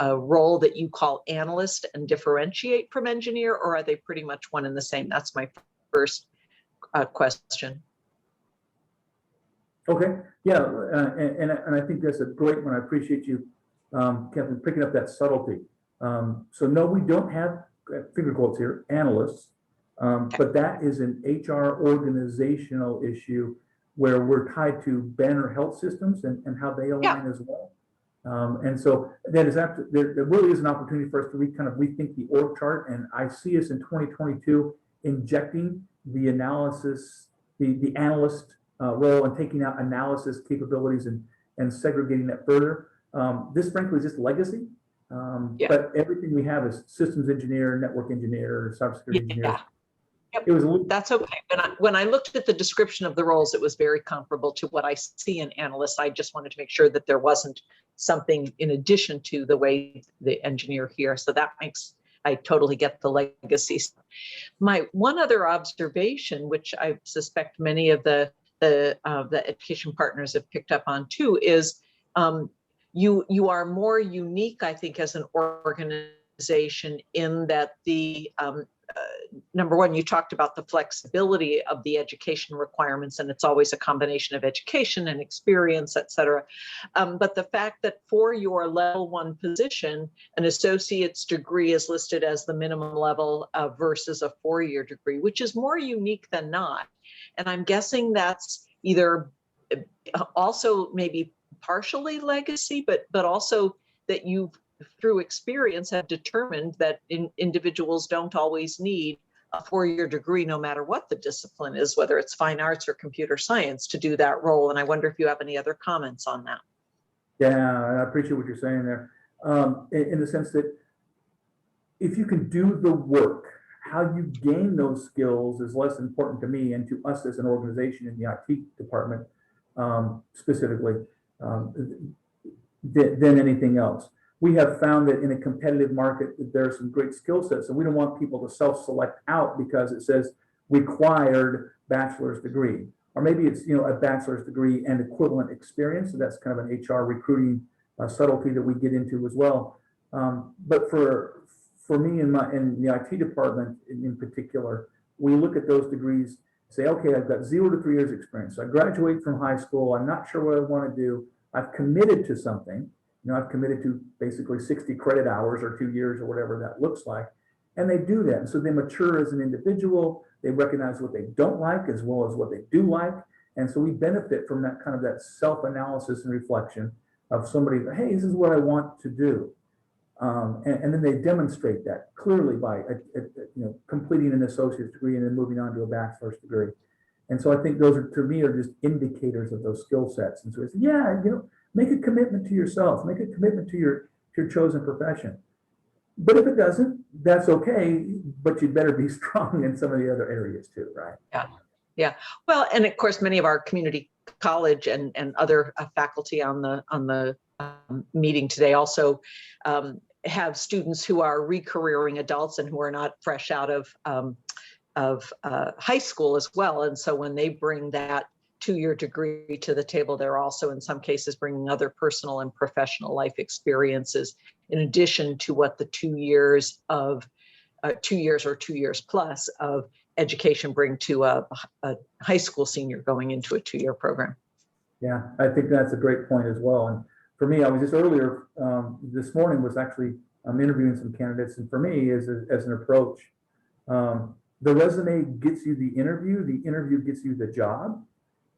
a role that you call analyst and differentiate from engineer, or are they pretty much one and the same? That's my first question. Okay, yeah, and I think that's a great one. I appreciate you, Kevin, picking up that subtlety. So no, we don't have, finger quotes here, analysts, but that is an HR organizational issue where we're tied to banner health systems and how they align as well. And so that is there really is an opportunity for us to rethink the org chart, and I see us in 2022 injecting the analysis, the analyst role, and taking out analysis capabilities and segregating that further. This frankly is just legacy, but everything we have is systems engineer, network engineer, cybersecurity engineer. Yep. It was that's okay. When I looked at the description of the roles, it was very comparable to what I see in analysts. I just wanted to make sure that there wasn't something in addition to the way the engineer here. So that makes, I totally get the legacy. My one other observation, which I suspect many of the education partners have picked up on too, is you are more unique, I think, as an organization in that the number one, you talked about the flexibility of the education requirements, and it's always a combination of education and experience, et cetera. But the fact that for your level 1 position, an associate's degree is listed as the minimum level versus a 4-year degree, which is more unique than not. And I'm guessing that's either also maybe partially legacy, but also that you've, through experience, have determined that individuals don't always need a 4-year degree, no matter what the discipline is, whether it's fine arts or computer science, to do that role. And I wonder if you have any other comments on that. Yeah, I appreciate what you're saying there, in the sense that if you can do the work, how you gain those skills is less important to me and to us as an organization in the IT department, specifically, than anything else. We have found that in a competitive market that there are some great skill sets, and we don't want people to self-select out because it says required bachelor's degree, or maybe it's a bachelor's degree and equivalent experience. So that's kind of an HR recruiting subtlety that we get into as well. But for me in the IT department in particular, we look at those degrees, say, okay, I've got 0 to 3 years experience. So I graduate from high school. I'm not sure what I want to do. I've committed to something. I've committed to basically 60 credit hours or 2 years or whatever that looks like. And they do that. And so they mature as an individual. They recognize what they don't like as well as what they do like. And so we benefit from that kind of that self-analysis and reflection of somebody, hey, this is what I want to do. And then they demonstrate that clearly by completing an associate's degree and then moving on to a bachelor's degree. And so I think those are, to me, are just indicators of those skill sets. And so it's, yeah, make a commitment to yourself, make a commitment to your chosen profession. But if it doesn't, that's okay, but you'd better be strong in some of the other areas too, right? Yeah. Yeah. Well, and of course, many of our community college and other faculty on the meeting today also have students who are re-careering adults and who are not fresh out of high school as well. And so when they bring that 2-year degree to the table, they're also in some cases bringing other personal and professional life experiences in addition to what the 2 years or 2 years plus of education bring to a high school senior going into a 2-year program. Yeah, I think that's a great point as well. And for me, I was just earlier this morning was actually interviewing some candidates, and for me, as an approach, the resume gets you the interview gets you the job.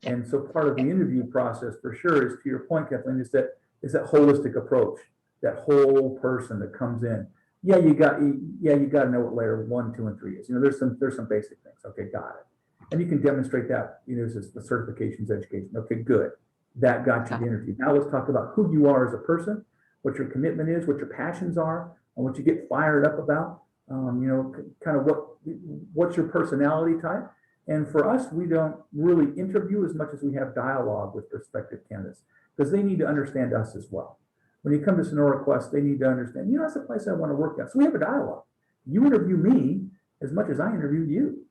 And so part of the interview process for sure is, to your point, Kathleen, is that holistic approach, that whole person that comes in. Yeah, you got to know what layer 1, 2, and 3 is. There's some basic things. Okay, got it. And you can demonstrate that, the certifications, education. Okay, good. That got you the interview. Now let's talk about who you are as a person, what your commitment is, what your passions are, and what you get fired up about. Kind of what's your personality type. And for us, we don't really interview as much as we have dialogue with prospective candidates, because they need to understand us as well. When you come to SonoraQuest, they need to understand, that's the place I want to work at. So we have a dialogue. You interview me as much as I interview you.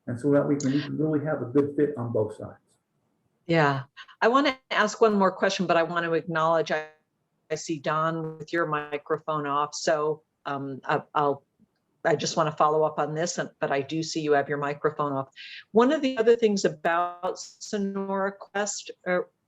And so that we can really have a good fit on both sides. Yeah. I want to ask one more question, but I want to acknowledge I see Don with your microphone off. So I just want to follow up on this, but I do see you have your microphone off. One of the other things about SonoraQuest,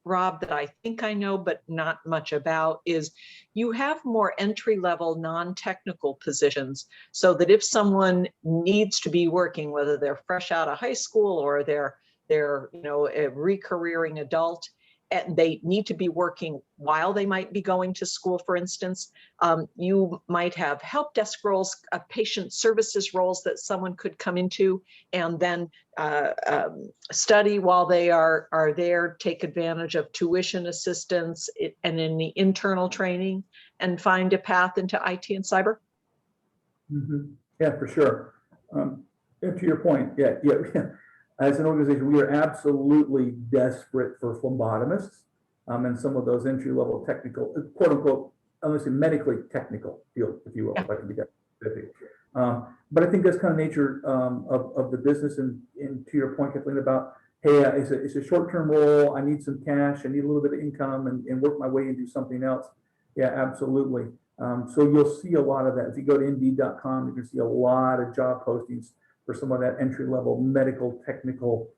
Rob, that I think I know, but not much about, is you have more entry-level, non-technical positions, so that if someone needs to be working, whether they're fresh out of high school or they're a re-careering adult, and they need to be working while they might be going to school, for instance, you might have help desk roles, patient services roles that someone could come into and then study while they are there, take advantage of tuition assistance and in the internal training and find a path into IT and cyber? Mm-hmm. Yeah, for sure. And to your point, yeah. As an organization, we are absolutely desperate for phlebotomists and some of those entry-level technical, quote unquote, unless medically technical field, if you will, if I can be that specific. But I think that's kind of nature of the business. And to your point, Kathleen, about, hey, it's a short-term role. I need some cash. I need a little bit of income and work my way into something else. Yeah, absolutely. So you'll see a lot of that. If you go to Indeed.com, you can see a lot of job postings for some of that entry-level medical technical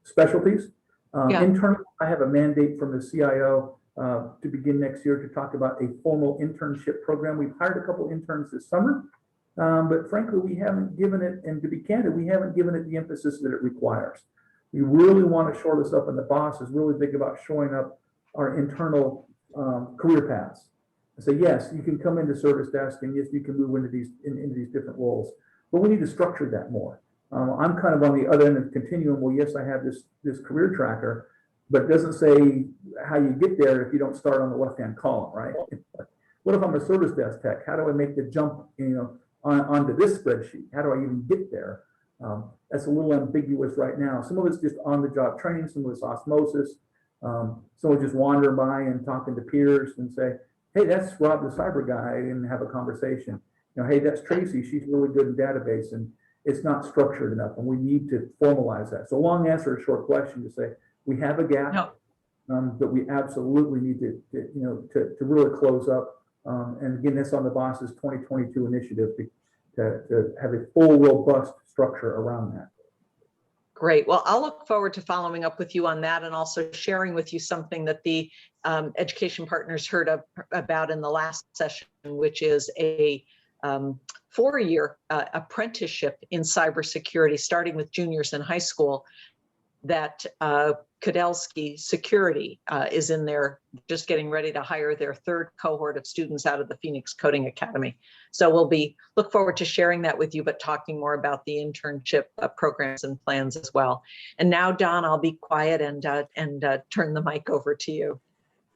specialties. Internally, I have a mandate from the CIO to begin next year to talk about a formal internship program. We've hired a couple interns this summer, but frankly, we haven't given it, and to be candid, we haven't given it the emphasis that it requires. We really want to shore this up, and the boss is really big about showing up our internal career paths. And say, yes, you can come into service desk, and yes, you can move into these different roles. But we need to structure that more. I'm kind of on the other end of the continuum. Well, yes, I have this career tracker, but it doesn't say how you get there if you don't start on the left-hand column, right? What if I'm a service desk tech? How do I make the jump, onto this spreadsheet? How do I even get there? That's a little ambiguous right now. Some of it's just on-the-job training. Some of it's osmosis. Someone just wandering by and talking to peers and say, hey, that's Rob the cyber guy, and have a conversation. Hey, that's Tracy. She's really good in database, and it's not structured enough, and we need to formalize that. So long answer, a short question to say we have a gap that we absolutely need to really close up. And again, that's on the boss's 2022 initiative to have a full, robust structure around that. Great. Well, I'll look forward to following up with you on that, and also sharing with you something that the education partners heard about in the last session, which is a 4-year apprenticeship in cybersecurity, starting with juniors in high school, that Kudelski Security is in there, just getting ready to hire their third cohort of students out of the Phoenix Coding Academy. So we'll look forward to sharing that with you, but talking more about the internship programs and plans as well. And now, Don, I'll be quiet and turn the mic over to you.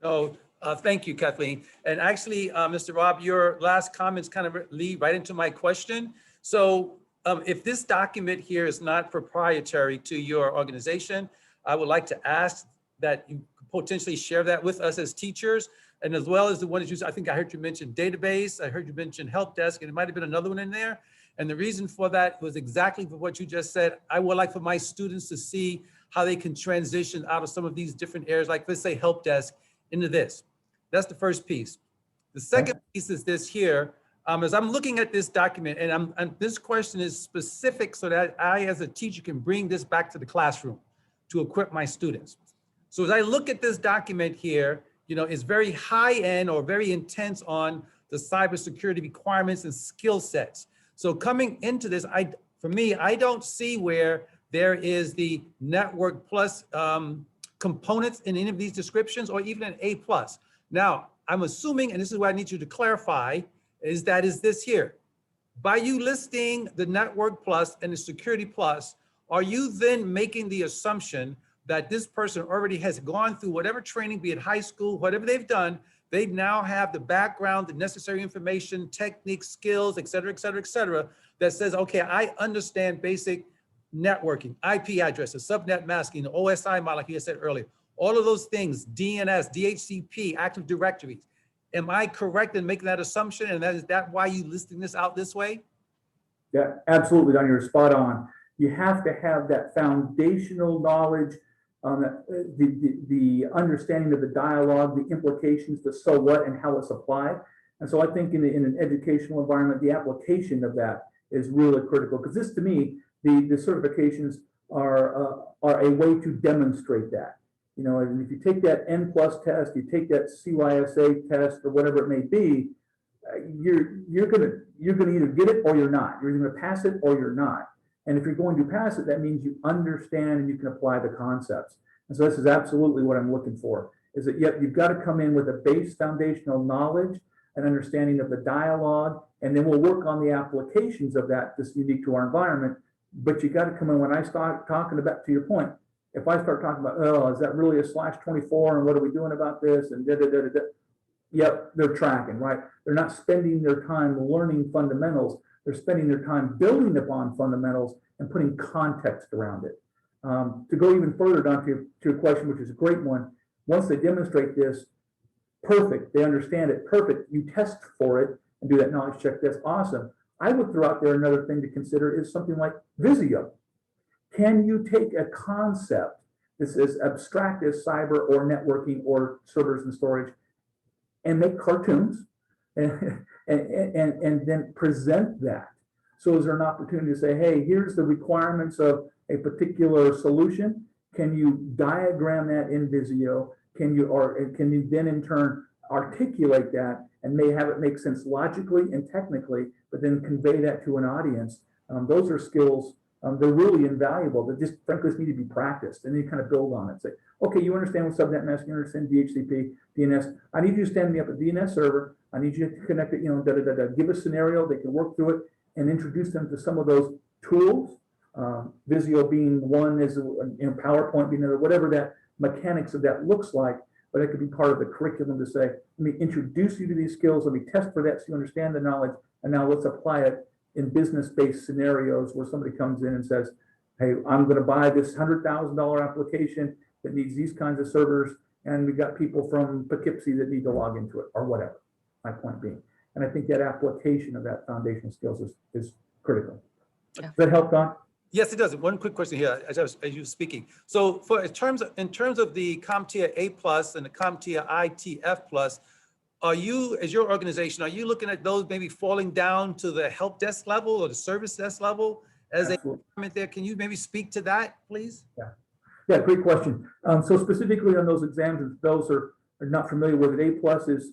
Oh, thank you, Kathleen. And actually, Mr. Rob, your last comments kind of lead right into my question. So if this document here is not proprietary to your organization, I would like to ask that you potentially share that with us as teachers, and as well as the one that you, I think I heard you mention database, I heard you mention help desk, and it might have been another one in there. And the reason for that was exactly for what you just said. I would like for my students to see how they can transition out of some of these different areas, like let's say help desk, into this. That's the first piece. The second piece is this here. As I'm looking at this document, and this question is specific so that I, as a teacher, can bring this back to the classroom to equip my students. So as I look at this document here, you know, it's very high end or very intense on the cybersecurity requirements and skill sets. So coming into this, for me, I don't see where there is the network plus components in any of these descriptions, or even an A+. Now, I'm assuming, and this is what I need you to clarify, is this here. By you listing the network plus and the security plus, are you then making the assumption that this person already has gone through whatever training, be it high school, whatever they've done, they now have the background, the necessary information, techniques, skills, et cetera, that says, okay, I understand basic networking, IP addresses, subnet masking, OSI model, like you said earlier, all of those things, DNS, DHCP, Active Directories. Am I correct in making that assumption? And is that why you listing this out this way? Yeah, absolutely, Don, you're spot on. You have to have that foundational knowledge, the understanding of the dialogue, the implications, the so what, and how it's applied. And so I think in an educational environment, the application of that is really critical, because this, to me, the certifications are a way to demonstrate that. You know, and if you take that N+ test, you take that CYSA test, or whatever it may be, you're gonna either get it or you're not. You're gonna pass it or you're not. And if you're going to pass it, that means you understand and you can apply the concepts. And so this is absolutely what I'm looking for, is that you've got to come in with a base foundational knowledge and understanding of the dialogue, and then we'll work on the applications of that that's unique to our environment. But you got to come in, when I start talking about, to your point, if I start talking about, oh, is that really a /24 and what are we doing about this? And yep, they're tracking, right? They're not spending their time learning fundamentals. They're spending their time building upon fundamentals and putting context around it. To go even further, Don, to your question, which is a great one, once they demonstrate this, perfect, they understand it, perfect, you test for it and do that knowledge check, that's awesome. I would throw out there another thing to consider is something like Visio. Can you take a concept that's as abstract as cyber or networking or servers and storage and make cartoons and then present that? So is there an opportunity to say, hey, here's the requirements of a particular solution. Can you diagram that in Visio? Can you then in turn articulate that and may have it make sense logically and technically, but then convey that to an audience? Those are skills, they're really invaluable. They just frankly need to be practiced, and then you kind of build on it. Say, okay, you understand what subnet masking, you understand DHCP, DNS. I need you to stand me up a DNS server. I need you to connect it, give a scenario, they can work through it and introduce them to some of those tools. Visio being one, is PowerPoint being another, whatever that mechanics of that looks like, but it could be part of the curriculum to say, let me introduce you to these skills, let me test for that so you understand the knowledge, and now let's apply it in business-based scenarios where somebody comes in and says, hey, I'm going to buy this $100,000 application that needs these kinds of servers, and we got people from Poughkeepsie that need to log into it, or whatever, my point being. And I think that application of that foundational skills is critical. Yeah. Does that help, Don? Yes, it does. One quick question here as you were speaking. So in terms of the CompTIA A+ and the CompTIA ITF+, are you, as your organization, are you looking at those maybe falling down to the help desk level or the service desk level as a requirement there? Can you maybe speak to that, please? Yeah, great question. So specifically on those exams, if those are not familiar with it, A+ is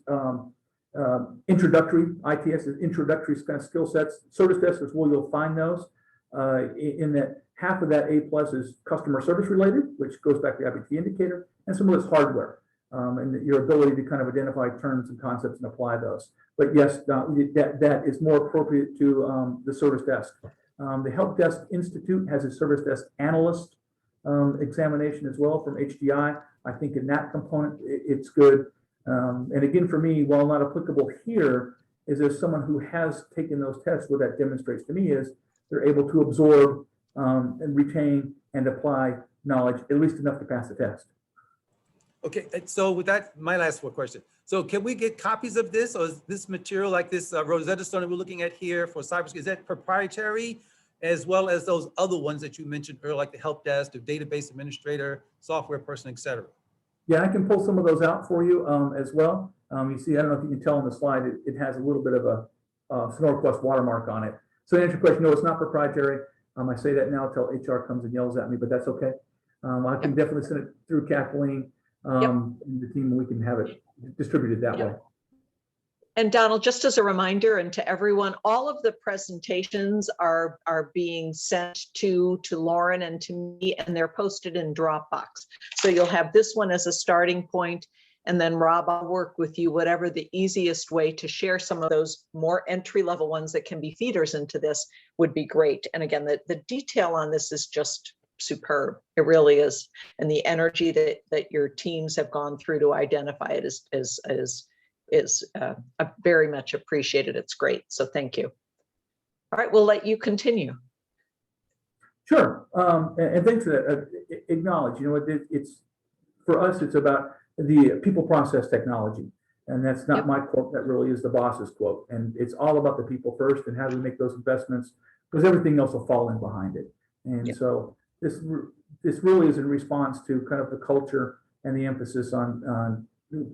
introductory, ITS is introductory kind of skill sets. Service desk is where you'll find those in that, half of that A+ is customer service related, which goes back to the ABEC indicator, and some of it's hardware, and your ability to kind of identify terms and concepts and apply those. But yes, that is more appropriate to the service desk. The Help Desk Institute has a service desk analyst examination as well from HDI. I think in that component, it's good. And again, for me, while not applicable here, is there someone who has taken those tests? What that demonstrates to me is they're able to absorb and retain and apply knowledge, at least enough to pass the test. Okay, and so with that, my last question. So can we get copies of this, or is this material like this Rosetta Stone that we're looking at here for cybersecurity, is that proprietary, as well as those other ones that you mentioned earlier, like the help desk, the database administrator, software person, et cetera? Yeah, I can pull some of those out for you as well. You see, I don't know if you can tell on the slide, it has a little bit of a SonoraQuest watermark on it. So to answer your question, no, it's not proprietary. I say that now until HR comes and yells at me, but that's okay. I can definitely send it through Kathleen and the team, and we can have it distributed that way. And Donald, just as a reminder, and to everyone, all of the presentations are being sent to Lauren and to me, and they're posted in Dropbox. So you'll have this one as a starting point, and then Rob, I'll work with you, whatever the easiest way to share some of those more entry-level ones that can be feeders into this would be great. And again, the detail on this is just superb. It really is. And the energy that your teams have gone through to identify it is very much appreciated. It's great. So thank you. All right, we'll let you continue. Sure. And thanks for that. Acknowledge, you know, it's for us, it's about the people process technology. And that's not my quote, that really is the boss's quote. And it's all about the people first and how we make those investments, because everything else will fall in behind it. And so this really is in response to kind of the culture and the emphasis on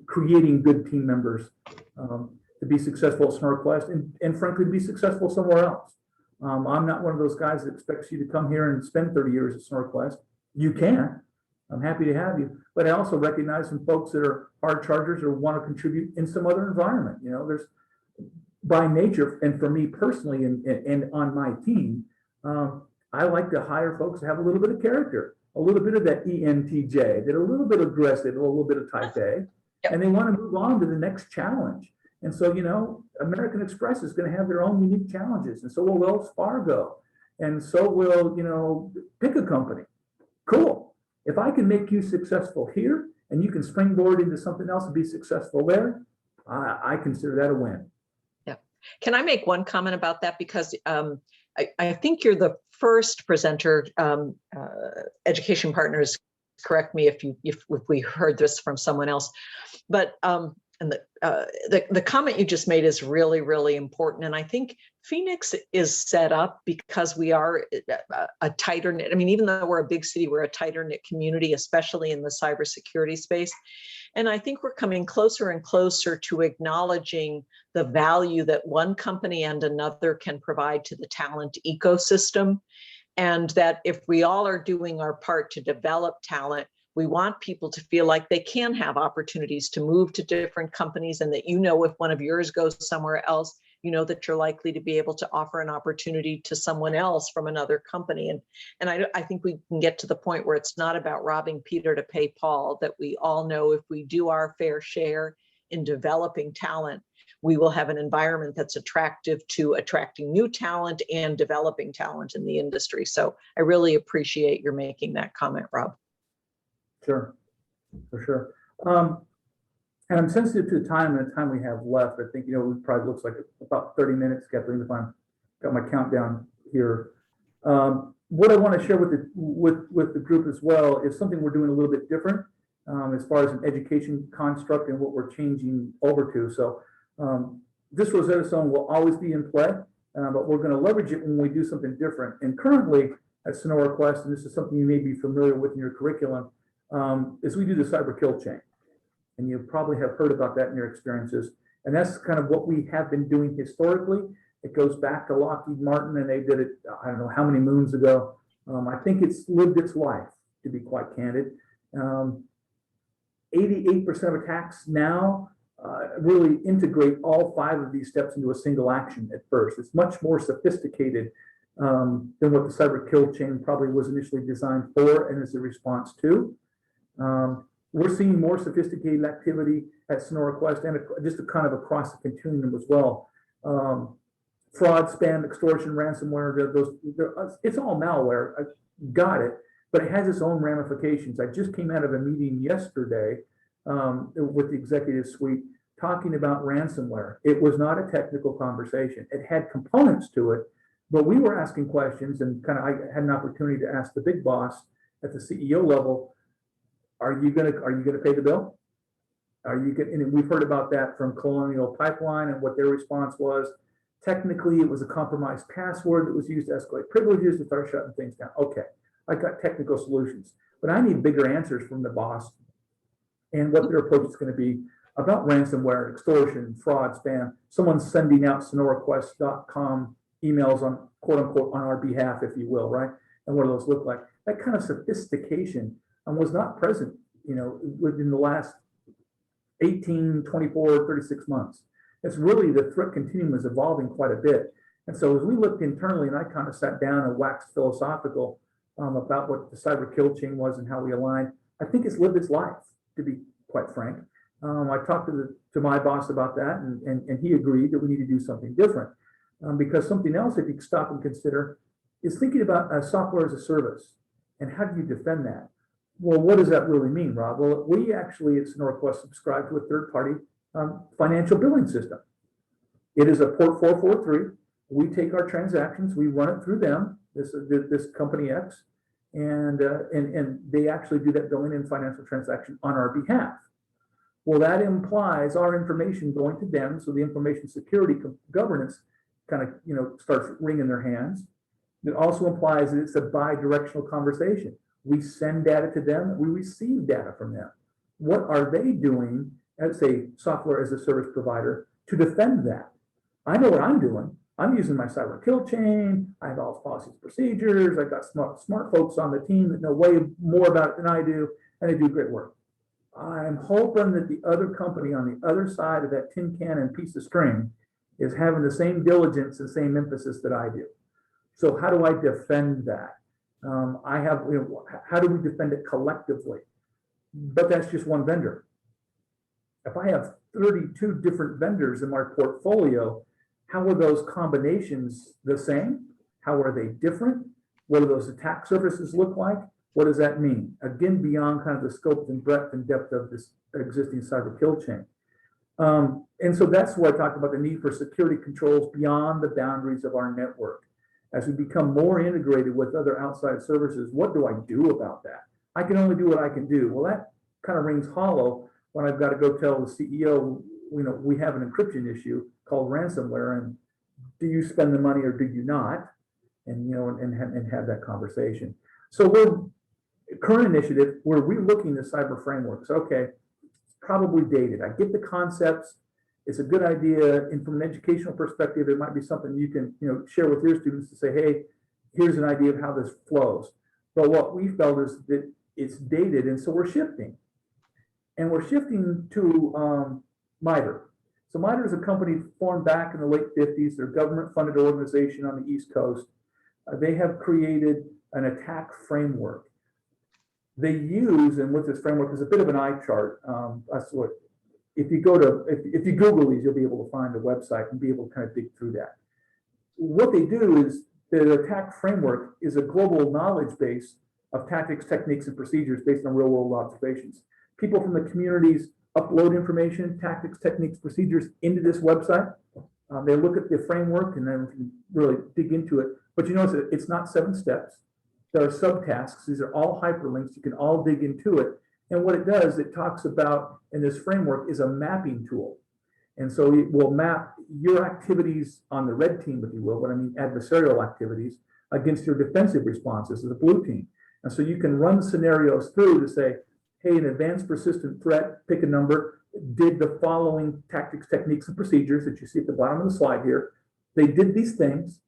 creating good team members to be successful at SonoraQuest and frankly, to be successful somewhere else. I'm not one of those guys that expects you to come here and spend 30 years at SonoraQuest. You can. I'm happy to have you. But I also recognize some folks that are hard chargers or want to contribute in some other environment. You know, there's by nature, and for me personally and on my team, I like to hire folks that have a little bit of character, a little bit of that ENTJ, that are a little bit aggressive, a little bit of type A, and they want to move on to the next challenge. And so, you know, American Express is going to have their own unique challenges, and so will Wells Fargo, and so will, you know, pick a company. Cool. If I can make you successful here, and you can springboard into something else and be successful there, I consider that a win. Yeah. Can I make one comment about that? Because I think you're the first presenter, education partners, correct me if we heard this from someone else, but and the comment you just made is really, really important. And I think Phoenix is set up because we are a tighter knit. I mean, even though we're a big city, we're a tighter knit community, especially in the cybersecurity space. And I think we're coming closer and closer to acknowledging the value that one company and another can provide to the talent ecosystem. And that if we all are doing our part to develop talent, we want people to feel like they can have opportunities to move to different companies, and that, you know, if one of yours goes somewhere else, you know that you're likely to be able to offer an opportunity to someone else from another company. And I think we can get to the point where it's not about robbing Peter to pay Paul, that we all know if we do our fair share in developing talent, we will have an environment that's attractive to attracting new talent and developing talent in the industry. So I really appreciate your making that comment, Rob. Sure, for sure. And I'm sensitive to the time and the time we have left. I think, you know, it probably looks like about 30 minutes, Kathleen, if I'm got my countdown here. What I want to share with the group as well is something we're doing a little bit different as far as an education construct and what we're changing over to. So this Rosetta Stone will always be in play, but we're going to leverage it when we do something different. And currently at SonoraQuest, and this is something you may be familiar with in your curriculum, is we do the cyber kill chain. And you probably have heard about that in your experiences. And that's kind of what we have been doing historically. It goes back to Lockheed Martin, and they did it, I don't know how many moons ago. I think it's lived its life, to be quite candid. 88% of attacks now really integrate all 5 of these steps into a single action at first. It's much more sophisticated than what the cyber kill chain probably was initially designed for and is a response to. We're seeing more sophisticated activity at SonoraQuest and just a kind of across the continuum as well. Fraud, spam, extortion, ransomware, it's all malware. I got it, but it has its own ramifications. I just came out of a meeting yesterday with the executive suite talking about ransomware. It was not a technical conversation. It had components to it, but we were asking questions and I had an opportunity to ask the big boss at the CEO level, are you gonna pay the bill? And we've heard about that from Colonial Pipeline and what their response was. Technically, it was a compromised password that was used to escalate privileges to start shutting things down. Okay, I got technical solutions, but I need bigger answers from the boss and what their approach is going to be about ransomware, extortion, fraud, spam. Someone's sending out SonoraQuest.com emails on quote unquote on our behalf, if you will, right? And what do those look like? That kind of sophistication was not present, within the last 18, 24, 36 months. It's really the threat continuum is evolving quite a bit. And so as we looked internally, and I kind of sat down and waxed philosophical about what the cyber kill chain was and how we align, I think it's lived its life, to be quite frank. I talked to my boss about that, and he agreed that we need to do something different. Because something else, if you stop and consider, is thinking about software as a service. And how do you defend that? Well, what does that really mean, Rob? Well, we actually at SonoraQuest subscribe to a third-party financial billing system. It is a port 443. We take our transactions, we run it through them, this company X, and they actually do that billing and financial transaction on our behalf. Well, that implies our information going to them, so the information security governance kind of starts wringing their hands. It also implies that it's a bi-directional conversation. We send data to them, we receive data from them. What are they doing as a software as a service provider to defend that? I know what I'm doing. I'm using my cyber kill chain. I have all policies, procedures. I've got smart folks on the team that know way more about it than I do, and they do great work. I'm hoping that the other company on the other side of that tin can and piece of string is having the same diligence and same emphasis that I do. So how do I defend that? How do we defend it collectively? But that's just one vendor. If I have 32 different vendors in my portfolio, how are those combinations the same? How are they different? What do those attack surfaces look like? What does that mean? Again, beyond kind of the scope and breadth and depth of this existing cyber kill chain. And so that's why I talked about the need for security controls beyond the boundaries of our network. As we become more integrated with other outside services, what do I do about that? I can only do what I can do. Well, that kind of rings hollow when I've got to go tell the CEO, we have an encryption issue called ransomware, and do you spend the money or do you not? And and have that conversation. So current initiative, we're relooking the cyber frameworks. Okay, it's probably dated. I get the concepts. It's a good idea. And from an educational perspective, it might be something you can share with your students to say, hey, here's an idea of how this flows. But what we felt is that it's dated, and so we're shifting. And we're shifting to MITRE. So MITRE is a company formed back in the late 50s. They're a government-funded organization on the East Coast. They have created an attack framework. They use, and with this framework is a bit of an eye chart. That's what, if you Google these, you'll be able to find the website and be able to kind of dig through that. What they do is the attack framework is a global knowledge base of tactics, techniques, and procedures based on real-world observations. People from the communities upload information, tactics, techniques, procedures into this website. They look at the framework and then really dig into it. But you notice it's not 7 steps. There are subtasks. These are all hyperlinks. You can all dig into it. And what it does, it talks about in this framework is a mapping tool. And so it will map your activities on the red team, if you will, but I mean adversarial activities against your defensive responses as a blue team. And so you can run scenarios through to say, hey, an advanced persistent threat, pick a number, did the following tactics, techniques, and procedures that you see at the bottom of the slide here. They did these things,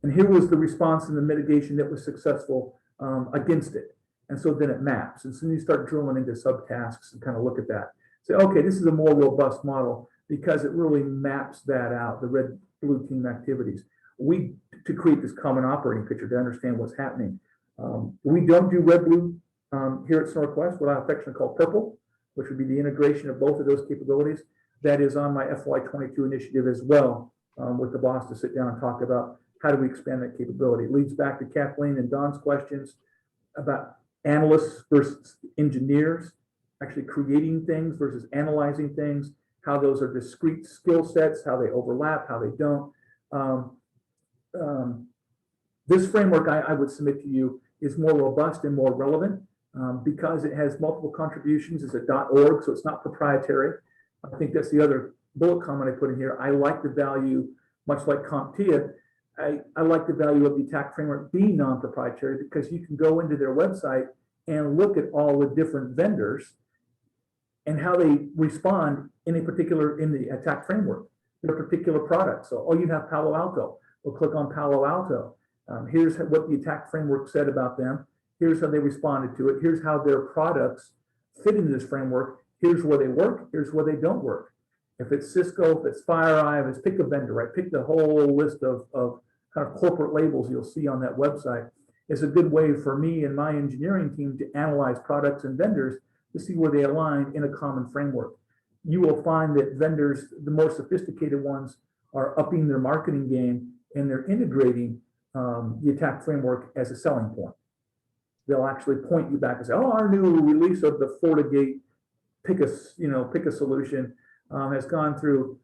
and here was the response and the mitigation that was successful against it. And so then it maps. And so you start drilling into subtasks and kind of look at that. Say, okay, this is a more robust model because it really maps that out, the red, blue team activities. to create this common operating picture to understand what's happening. We don't do red blue here at SonoraQuest, what I affectionately call purple, which would be the integration of both of those capabilities. That is on my FY22 initiative as well, with the boss to sit down and talk about how do we expand that capability. It leads back to Kathleen and Don's questions about analysts versus engineers, actually creating things versus analyzing things, how those are discrete skill sets, how they overlap, how they don't. This framework I would submit to you is more robust and more relevant because it has multiple contributions. It's a .org, so it's not proprietary. I think that's the other bullet comment I put in here. I like the value, much like CompTIA, I like the value of the attack framework being non-proprietary because you can go into their website and look at all the different vendors and how they respond in the attack framework, their particular products. So, you have Palo Alto. We'll click on Palo Alto. Here's what the attack framework said about them. Here's how they responded to it. Here's how their products fit into this framework. Here's where they work. Here's where they don't work. If it's Cisco, if it's FireEye, if it's pick a vendor, right? Pick the whole list of kind of corporate labels you'll see on that website. It's a good way for me and my engineering team to analyze products and vendors to see where they align in a common framework. You will find that vendors, the more sophisticated ones, are upping their marketing game and they're integrating the attack framework as a selling point. They'll actually point you back and say, our new release of the FortiGate pick a solution has gone through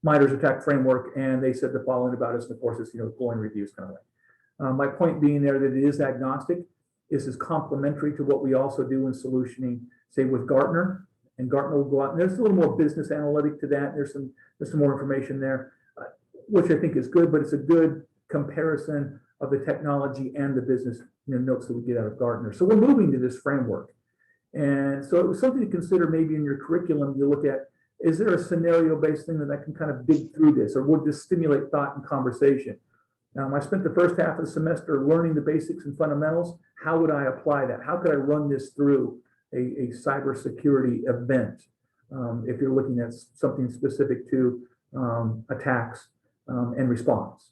MITRE's attack framework, and they said the following about us, and of course it's glowing reviews kind of way. My point being there that it is agnostic. This is complementary to what we also do in solutioning, say with Gartner, and Gartner will go out and there's a little more business analytic to that. There's some more information there, which I think is good, but it's a good comparison of the technology and the business notes that we get out of Gartner. So we're moving to this framework. And so it was something to consider maybe in your curriculum. You look at, is there a scenario-based thing that I can kind of dig through this, or would this stimulate thought and conversation? I spent the first half of the semester learning the basics and fundamentals. How would I apply that? How could I run this through a cybersecurity event? If you're looking at something specific to attacks and response.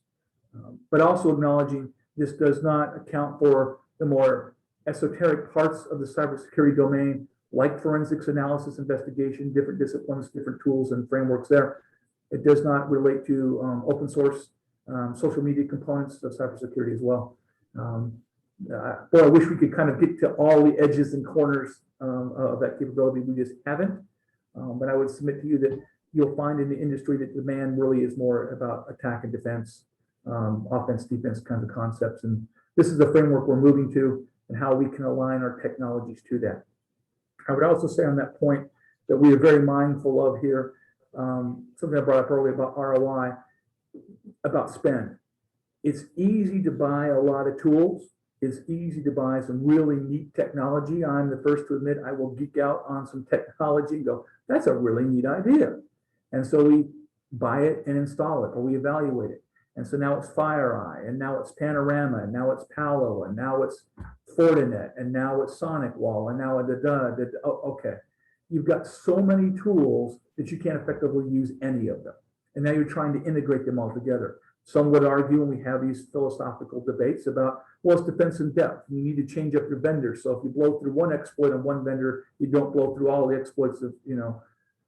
But also acknowledging this does not account for the more esoteric parts of the cybersecurity domain, like forensics analysis, investigation, different disciplines, different tools and frameworks there. It does not relate to open source social media components of cybersecurity as well. Boy, I wish we could kind of get to all the edges and corners of that capability. We just haven't. But I would submit to you that you'll find in the industry that demand really is more about attack and defense, offense, defense kinds of concepts. And this is the framework we're moving to and how we can align our technologies to that. I would also say on that point that we are very mindful of here, something I brought up earlier about ROI, about spend. It's easy to buy a lot of tools. It's easy to buy some really neat technology. I'm the first to admit I will geek out on some technology and go, that's a really neat idea. And so we buy it and install it, or we evaluate it. And so now it's FireEye, and now it's Panorama, and now it's Palo, and now it's Fortinet, and now it's SonicWall, and now okay. You've got so many tools that you can't effectively use any of them. And now you're trying to integrate them all together. Some would argue, and we have these philosophical debates about, well, it's defense in depth. You need to change up your vendors. So if you blow through one exploit on one vendor, you don't blow through all the exploits of,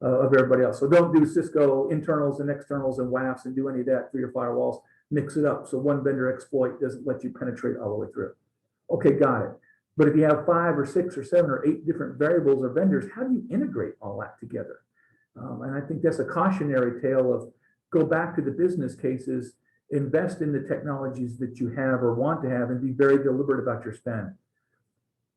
of everybody else. So don't do Cisco internals and externals and WAFs and do any of that through your firewalls. Mix it up so one vendor exploit doesn't let you penetrate all the way through. Okay, got it. But if you have 5 or 6 or 7 or 8 different variables or vendors, how do you integrate all that together? And I think that's a cautionary tale of go back to the business cases, invest in the technologies that you have or want to have, and be very deliberate about your spend.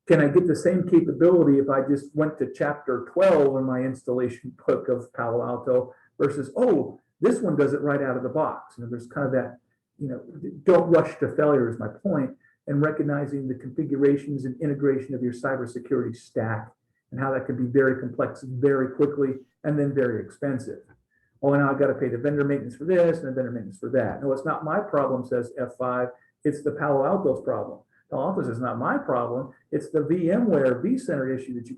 Can I get the same capability if I just went to chapter 12 in my installation book of Palo Alto versus, this one does it right out of the box? There's kind of that, don't rush to failure is my point, and recognizing the configurations and integration of your cybersecurity stack and how that can be very complex very quickly and then very expensive. Now I've got to pay the vendor maintenance for this and the vendor maintenance for that. No, it's not my problem, says F5. It's the Palo Alto's problem. Palo Alto says, not my problem. It's the VMware vCenter issue that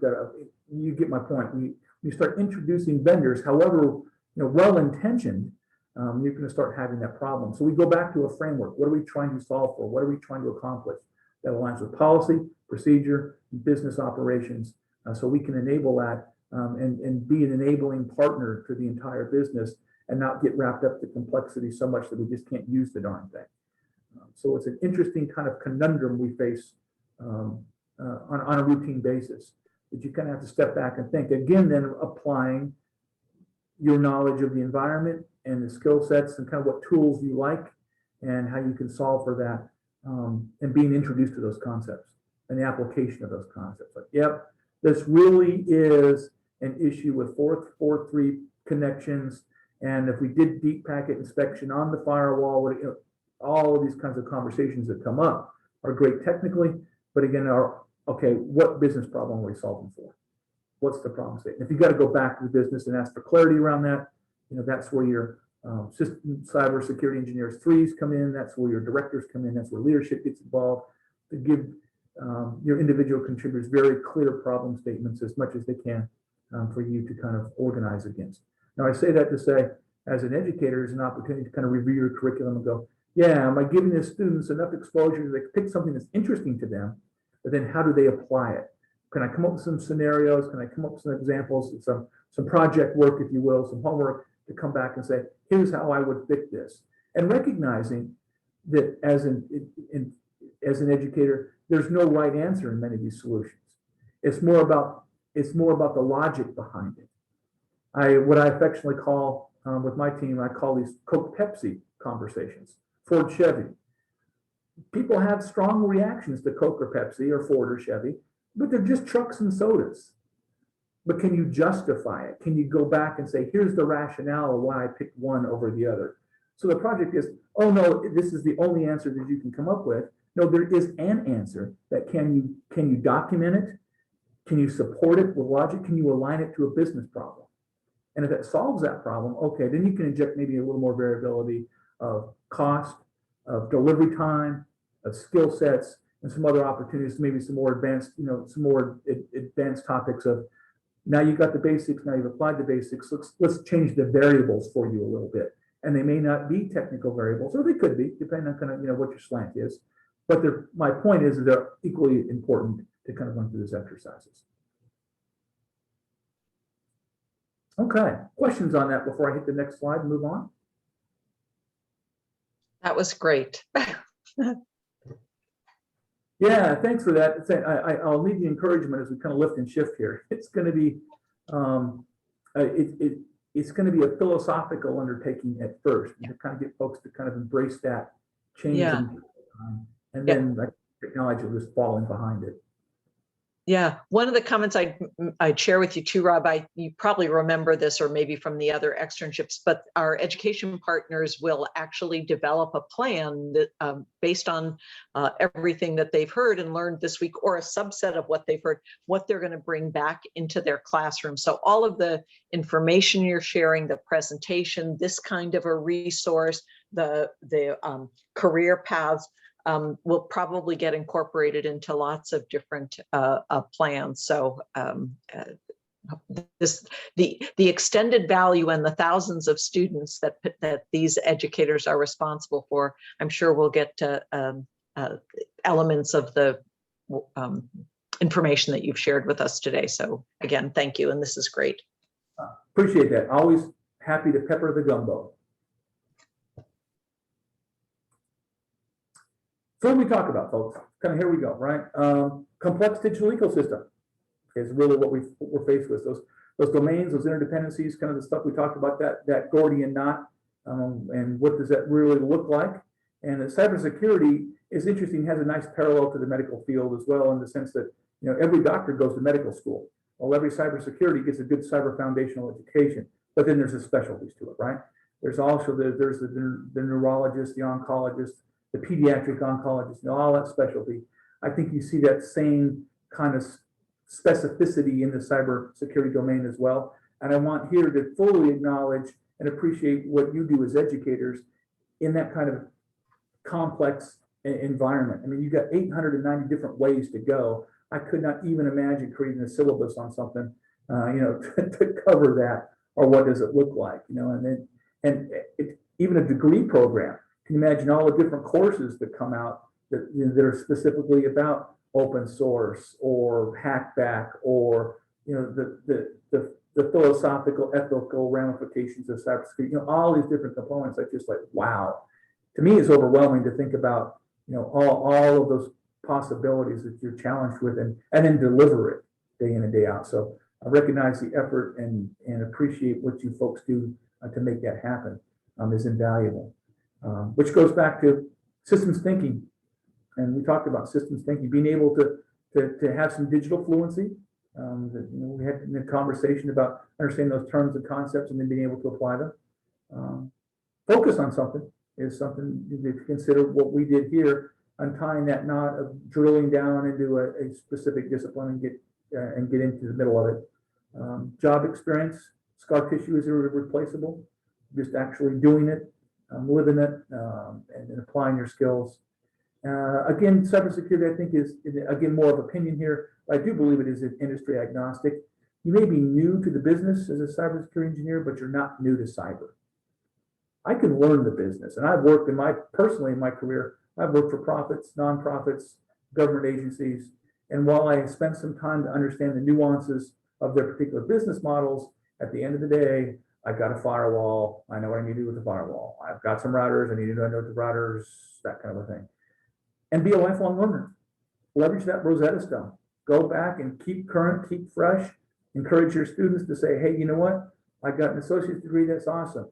you get my point. You start introducing vendors, however well-intentioned, you're going to start having that problem. So we go back to a framework. What are we trying to solve for? What are we trying to accomplish? That aligns with policy, procedure, and business operations. So we can enable that and be an enabling partner to the entire business and not get wrapped up in complexity so much that we just can't use the darn thing. So it's an interesting kind of conundrum we face on a routine basis, that you kind of have to step back and think. Again, then applying your knowledge of the environment and the skill sets and kind of what tools you like and how you can solve for that, and being introduced to those concepts and the application of those concepts. Like, yep, this really is an issue with 4.3 connections. And if we did deep packet inspection on the firewall, you know, all of these kinds of conversations that come up are great technically, but again, are okay, what business problem are we solving for? What's the problem statement? If you got to go back to the business and ask for clarity around that, you know, that's where your system cybersecurity engineers 3s come in. That's where your directors come in. That's where leadership gets involved to give your individual contributors very clear problem statements as much as they can for you to kind of organize against. Now, I say that to say, as an educator, is an opportunity to kind of review your curriculum and go, yeah, am I giving the students enough exposure to they pick something that's interesting to them, but then how do they apply it? Can I come up with some scenarios? Can I come up with some examples, some project work, if you will, some homework to come back and say, here's how I would fix this. And recognizing that as an educator, there's no right answer in many of these solutions. It's more about the logic behind it. What I affectionately call with my team, I call these Coke Pepsi conversations. Ford Chevy. People have strong reactions to Coke or Pepsi or Ford or Chevy, but they're just trucks and sodas. But can you justify it? Can you go back and say, here's the rationale of why I picked one over the other? So the project is, oh no, this is the only answer that you can come up with. No, there is an answer that can you document it? Can you support it with logic? Can you align it to a business problem? And if it solves that problem, okay, then you can inject maybe a little more variability of cost, of delivery time, of skill sets, and some other opportunities, maybe some more advanced, you know, some more advanced topics of, now you've got the basics, now you've applied the basics, let's change the variables for you a little bit. And they may not be technical variables, or they could be, depending on kind of, you know, what your slant is. But my point is that they're equally important to kind of run through these exercises. Okay, questions on that before I hit the next slide and move on? That was great. Yeah, thanks for that. I'll need the encouragement as we kind of lift and shift here. It's going to be it's going to be a philosophical undertaking at first, to kind of get folks to kind of embrace that change, Yeah. and then like, technology will just fall in behind it. Yeah, one of the comments I'd share with you too, Rob, you probably remember this or maybe from the other externships, but our education partners will actually develop a plan that based on everything that they've heard and learned this week, or a subset of what they've heard, what they're going to bring back into their classroom. So all of the information you're sharing, the presentation, this kind of a resource, the career paths, will probably get incorporated into lots of different plans. So the extended value and the thousands of students that these educators are responsible for, I'm sure we'll get to elements of the information that you've shared with us today. So again, thank you, and this is great. Appreciate that. Always happy to pepper the gumbo. So what we talk about, folks, kind of here we go, right? Complex digital ecosystem is really what we're faced with. Those domains, those interdependencies, kind of the stuff we talked about, that Gordian knot, and what does that really look like? And the cybersecurity is interesting, has a nice parallel to the medical field as well, in the sense that, you know, every doctor goes to medical school. Well, every cybersecurity gets a good cyber foundational education, but then there's the specialties to it, right? There's also there's the neurologist, the oncologist, the pediatric oncologist, you know, all that specialty. I think you see that same kind of specificity in the cybersecurity domain as well. And I want here to fully acknowledge and appreciate what you do as educators in that kind of complex environment. I mean, you've got 890 different ways to go. I could not even imagine creating a syllabus on something, you know, to cover that, or what does it look like, you know, and even a degree program. Can you imagine all the different courses that come out that, that are specifically about open source or hackback or the philosophical, ethical ramifications of cybersecurity, all these different components. I just like, wow. To me, it's overwhelming to think about, all of those possibilities that you're challenged with and then deliver it day in and day out. So I recognize the effort and appreciate what you folks do to make that happen is invaluable. Which goes back to systems thinking. And we talked about systems thinking, being able to have some digital fluency. We had a conversation about understanding those terms and concepts and then being able to apply them. Focus on something is something to consider. What we did here, untying that knot of drilling down into a specific discipline and get into the middle of it. Job experience, scar tissue is irreplaceable. Just actually doing it, living it, and applying your skills. Again, cybersecurity, I think, is again more of opinion here. I do believe it is industry agnostic. You may be new to the business as a cybersecurity engineer, but you're not new to cyber. I can learn the business, and I've worked personally in my career, I've worked for profits, nonprofits, government agencies, and while I spent some time to understand the nuances of their particular business models, at the end of the day, I've got a firewall. I know what I need to do with the firewall. I've got some routers. I need to know the routers, that kind of a thing. And be a lifelong learner. Leverage that Rosetta Stone. Go back and keep current, keep fresh. Encourage your students to say, hey, you know what? I got an associate's degree. That's awesome.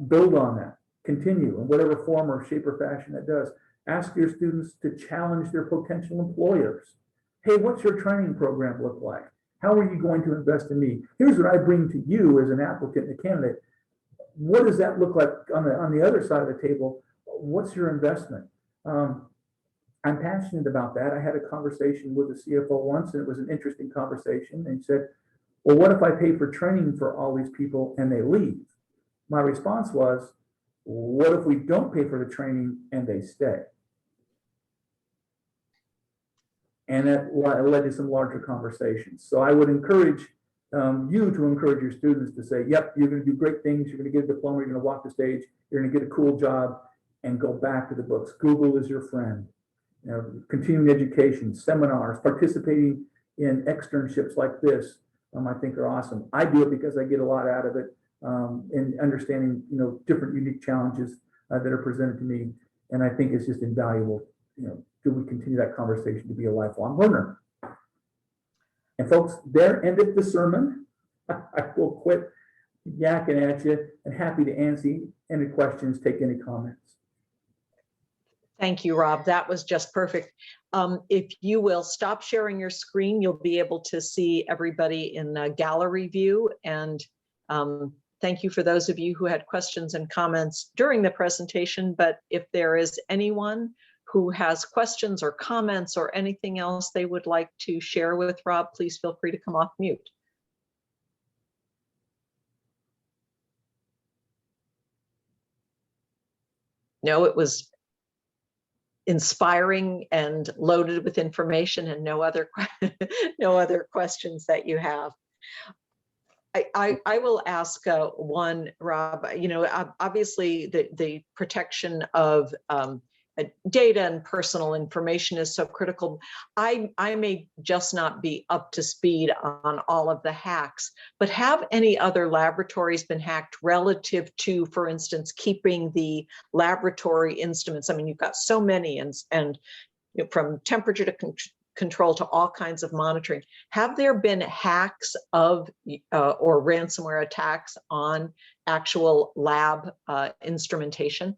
Build on that. Continue in whatever form or shape or fashion that does. Ask your students to challenge their potential employers. Hey, what's your training program look like? How are you going to invest in me? Here's what I bring to you as an applicant and a candidate. What does that look like on the other side of the table? What's your investment? I'm passionate about that. I had a conversation with the CFO once, and it was an interesting conversation. And he said, well, what if I pay for training for all these people and they leave? My response was, what if we don't pay for the training and they stay? And that led to some larger conversations. So I would encourage you to encourage your students to say, yep, you're going to do great things. You're going to get a diploma. You're going to walk the stage. You're going to get a cool job and go back to the books. Google is your friend. Continuing education, seminars, participating in externships like this, I think are awesome. I do it because I get a lot out of it in understanding, different unique challenges that are presented to me. And I think it's just invaluable, do we continue that conversation to be a lifelong learner? And folks, there ended the sermon. I will quit yakking at you and happy to answer any questions, take any comments. Thank you, Rob. That was just perfect. If you will stop sharing your screen, you'll be able to see everybody in the gallery view. And thank you for those of you who had questions and comments during the presentation. But if there is anyone who has questions or comments or anything else they would like to share with Rob, please feel free to come off mute. No, it was inspiring and loaded with information, and no other questions that you have. I will ask one, Rob. Obviously the protection of data and personal information is so critical. I may just not be up to speed on all of the hacks, but have any other laboratories been hacked relative to, for instance, keeping the laboratory instruments? I mean, you've got so many, and from temperature to control to all kinds of monitoring. Have there been hacks of or ransomware attacks on actual lab instrumentation?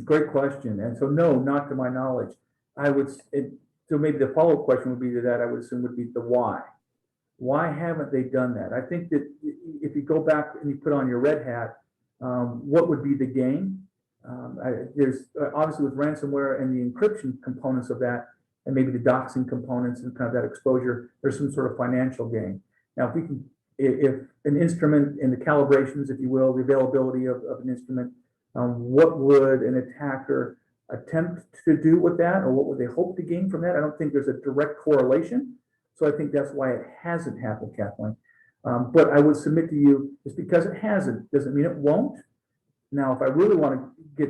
Great question. And so no, not to my knowledge. So maybe the follow-up question would be to that, I would assume, would be the why. Why haven't they done that? I think that if you go back and you put on your red hat, what would be the gain? There's obviously with ransomware and the encryption components of that, and maybe the doxing components and kind of that exposure, there's some sort of financial gain. Now, if an instrument and the calibrations, if you will, the availability of an instrument, what would an attacker attempt to do with that, or what would they hope to gain from that? I don't think there's a direct correlation. So I think that's why it hasn't happened, Kathleen. But I would submit to you, just because it hasn't, doesn't mean it won't. Now, if I really want to get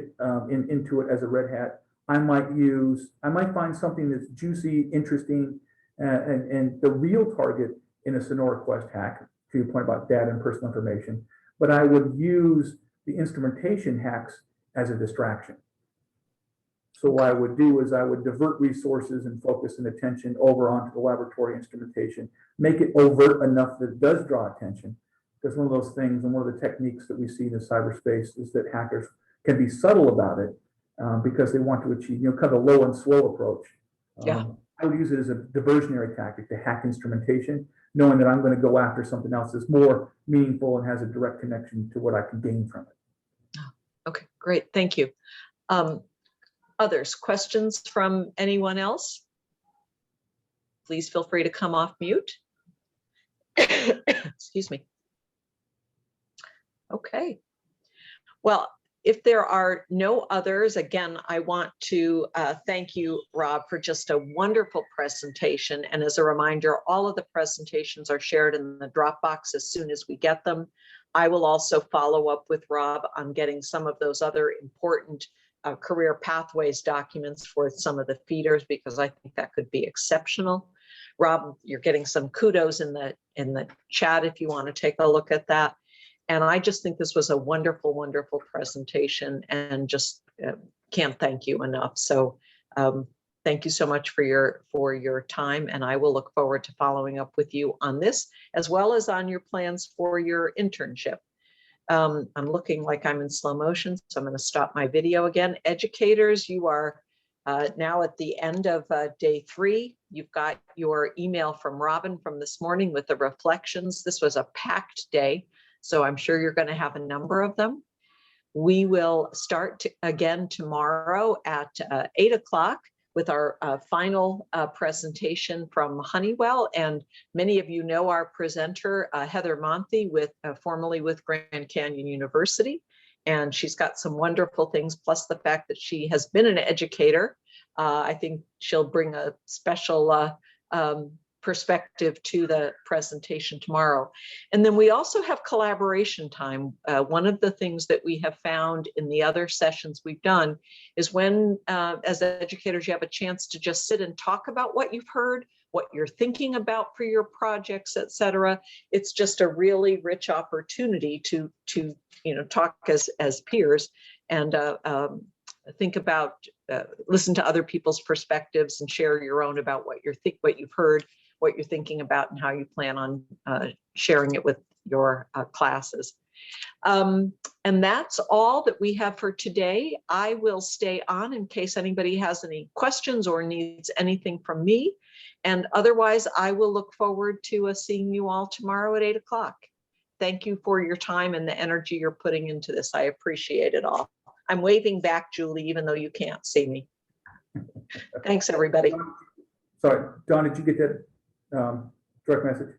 into it as a red hat, I might find something that's juicy, interesting, and the real target in a SonoraQuest hack, to your point about data and personal information, but I would use the instrumentation hacks as a distraction. So what I would do is I would divert resources and focus and attention over onto the laboratory instrumentation, make it overt enough that it does draw attention. Because one of those things and one of the techniques that we see in the cyberspace is that hackers can be subtle about it because they want to achieve, kind of a low and slow approach. I would use it as a diversionary tactic to hack instrumentation, knowing that I'm going to go after something else that's more meaningful and has a direct connection to what I can gain from it. Okay, great. Thank you. Others, questions from anyone else? Please feel free to come off mute. Excuse me. Okay. Well, if there are no others, again, I want to thank you, Rob, for just a wonderful presentation. And as a reminder, all of the presentations are shared in the Dropbox as soon as we get them. I will also follow up with Rob on getting some of those other important career pathways documents for some of the feeders, because I think that could be exceptional. Rob, you're getting some kudos in the chat if you want to take a look at that. And I just think this was a wonderful, wonderful presentation, and just can't thank you enough. So thank you so much for your time, and I will look forward to following up with you on this, as well as on your plans for your internship. I'm looking like I'm in slow motion, so I'm going to stop my video again. Educators, you are now at the end of day 3. You've got your email from Robin from this morning with the reflections. This was a packed day, so I'm sure you're going to have a number of them. We will start again tomorrow at 8 o'clock with our final presentation from Honeywell. And many of you know our presenter, Heather Monthi, formerly with Grand Canyon University. And she's got some wonderful things, plus the fact that she has been an educator. I think she'll bring a special perspective to the presentation tomorrow. And then we also have collaboration time. One of the things that we have found in the other sessions we've done is when, as educators, you have a chance to just sit and talk about what you've heard, what you're thinking about for your projects, etc. It's just a really rich opportunity to talk as peers and think about, listen to other people's perspectives and share your own about what you've heard, what you're thinking about, and how you plan on sharing it with your classes. And that's all that we have for today. I will stay on in case anybody has any questions or needs anything from me. And otherwise, I will look forward to seeing you all tomorrow at 8 o'clock. Thank you for your time and the energy you're putting into this. I appreciate it all. I'm waving back, Julie, even though you can't see me. Thanks, everybody. Sorry, Don, did you get that direct message?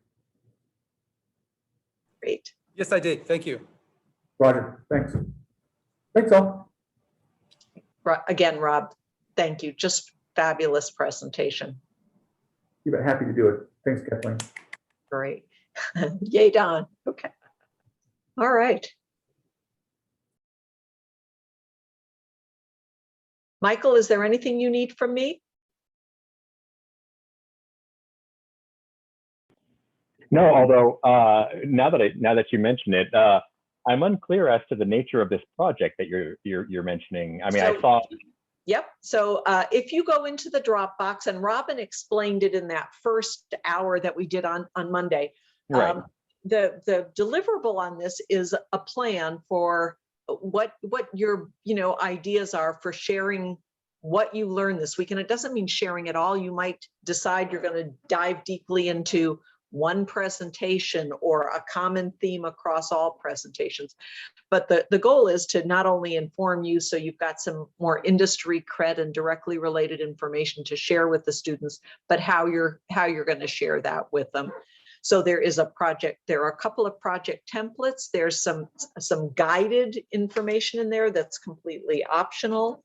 Great. Yes, I did. Thank you. Roger, thanks. Thanks all. Again, Rob, thank you. Just fabulous presentation. You've been happy to do it. Thanks, Kathleen. Great. Yay, Don. Okay. All right. Michael, is there anything you need from me? No, although now that you mention it, I'm unclear as to the nature of this project that you're mentioning. I mean, I saw. Yep. So if you go into the Dropbox, and Robin explained it in that first hour that we did on Monday, right. The deliverable on this is a plan for what your ideas are for sharing what you learned this week. And it doesn't mean sharing it all. You might decide you're going to dive deeply into one presentation or a common theme across all presentations. But the goal is to not only inform you so you've got some more industry cred and directly related information to share with the students, but how you're going to share that with them. So there is a project, there are a couple of project templates. There's some guided information in there that's completely optional.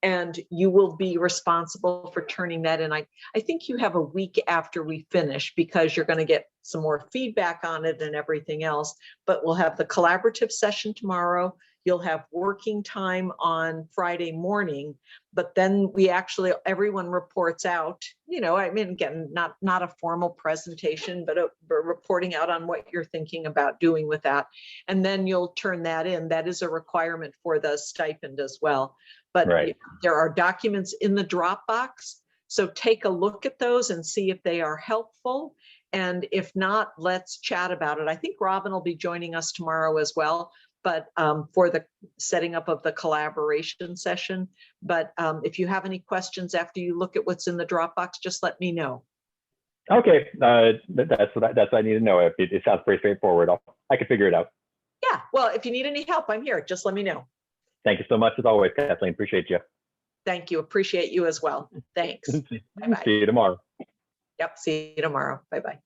And you will be responsible for turning that in. I think you have a week after we finish, because you're going to get some more feedback on it and everything else. But we'll have the collaborative session tomorrow. you'll have working time on Friday morning, but then everyone reports out, I mean, again, not a formal presentation, but reporting out on what you're thinking about doing with that. And then you'll turn that in. That is a requirement for the stipend as well. But Right. there are documents in the Dropbox. So take a look at those and see if they are helpful. And if not, let's chat about it. I think Robin will be joining us tomorrow as well, but for the setting up of the collaboration session. But if you have any questions after you look at what's in the Dropbox, just let me know. Okay, that's what I need to know. It sounds pretty straightforward. I can figure it out. Yeah, well, if you need any help, I'm here. Just let me know. Thank you so much as always, Kathleen. Appreciate you. Thank you. Appreciate you as well. Thanks. Bye-bye. See you tomorrow. Yep. See you tomorrow. Bye-bye.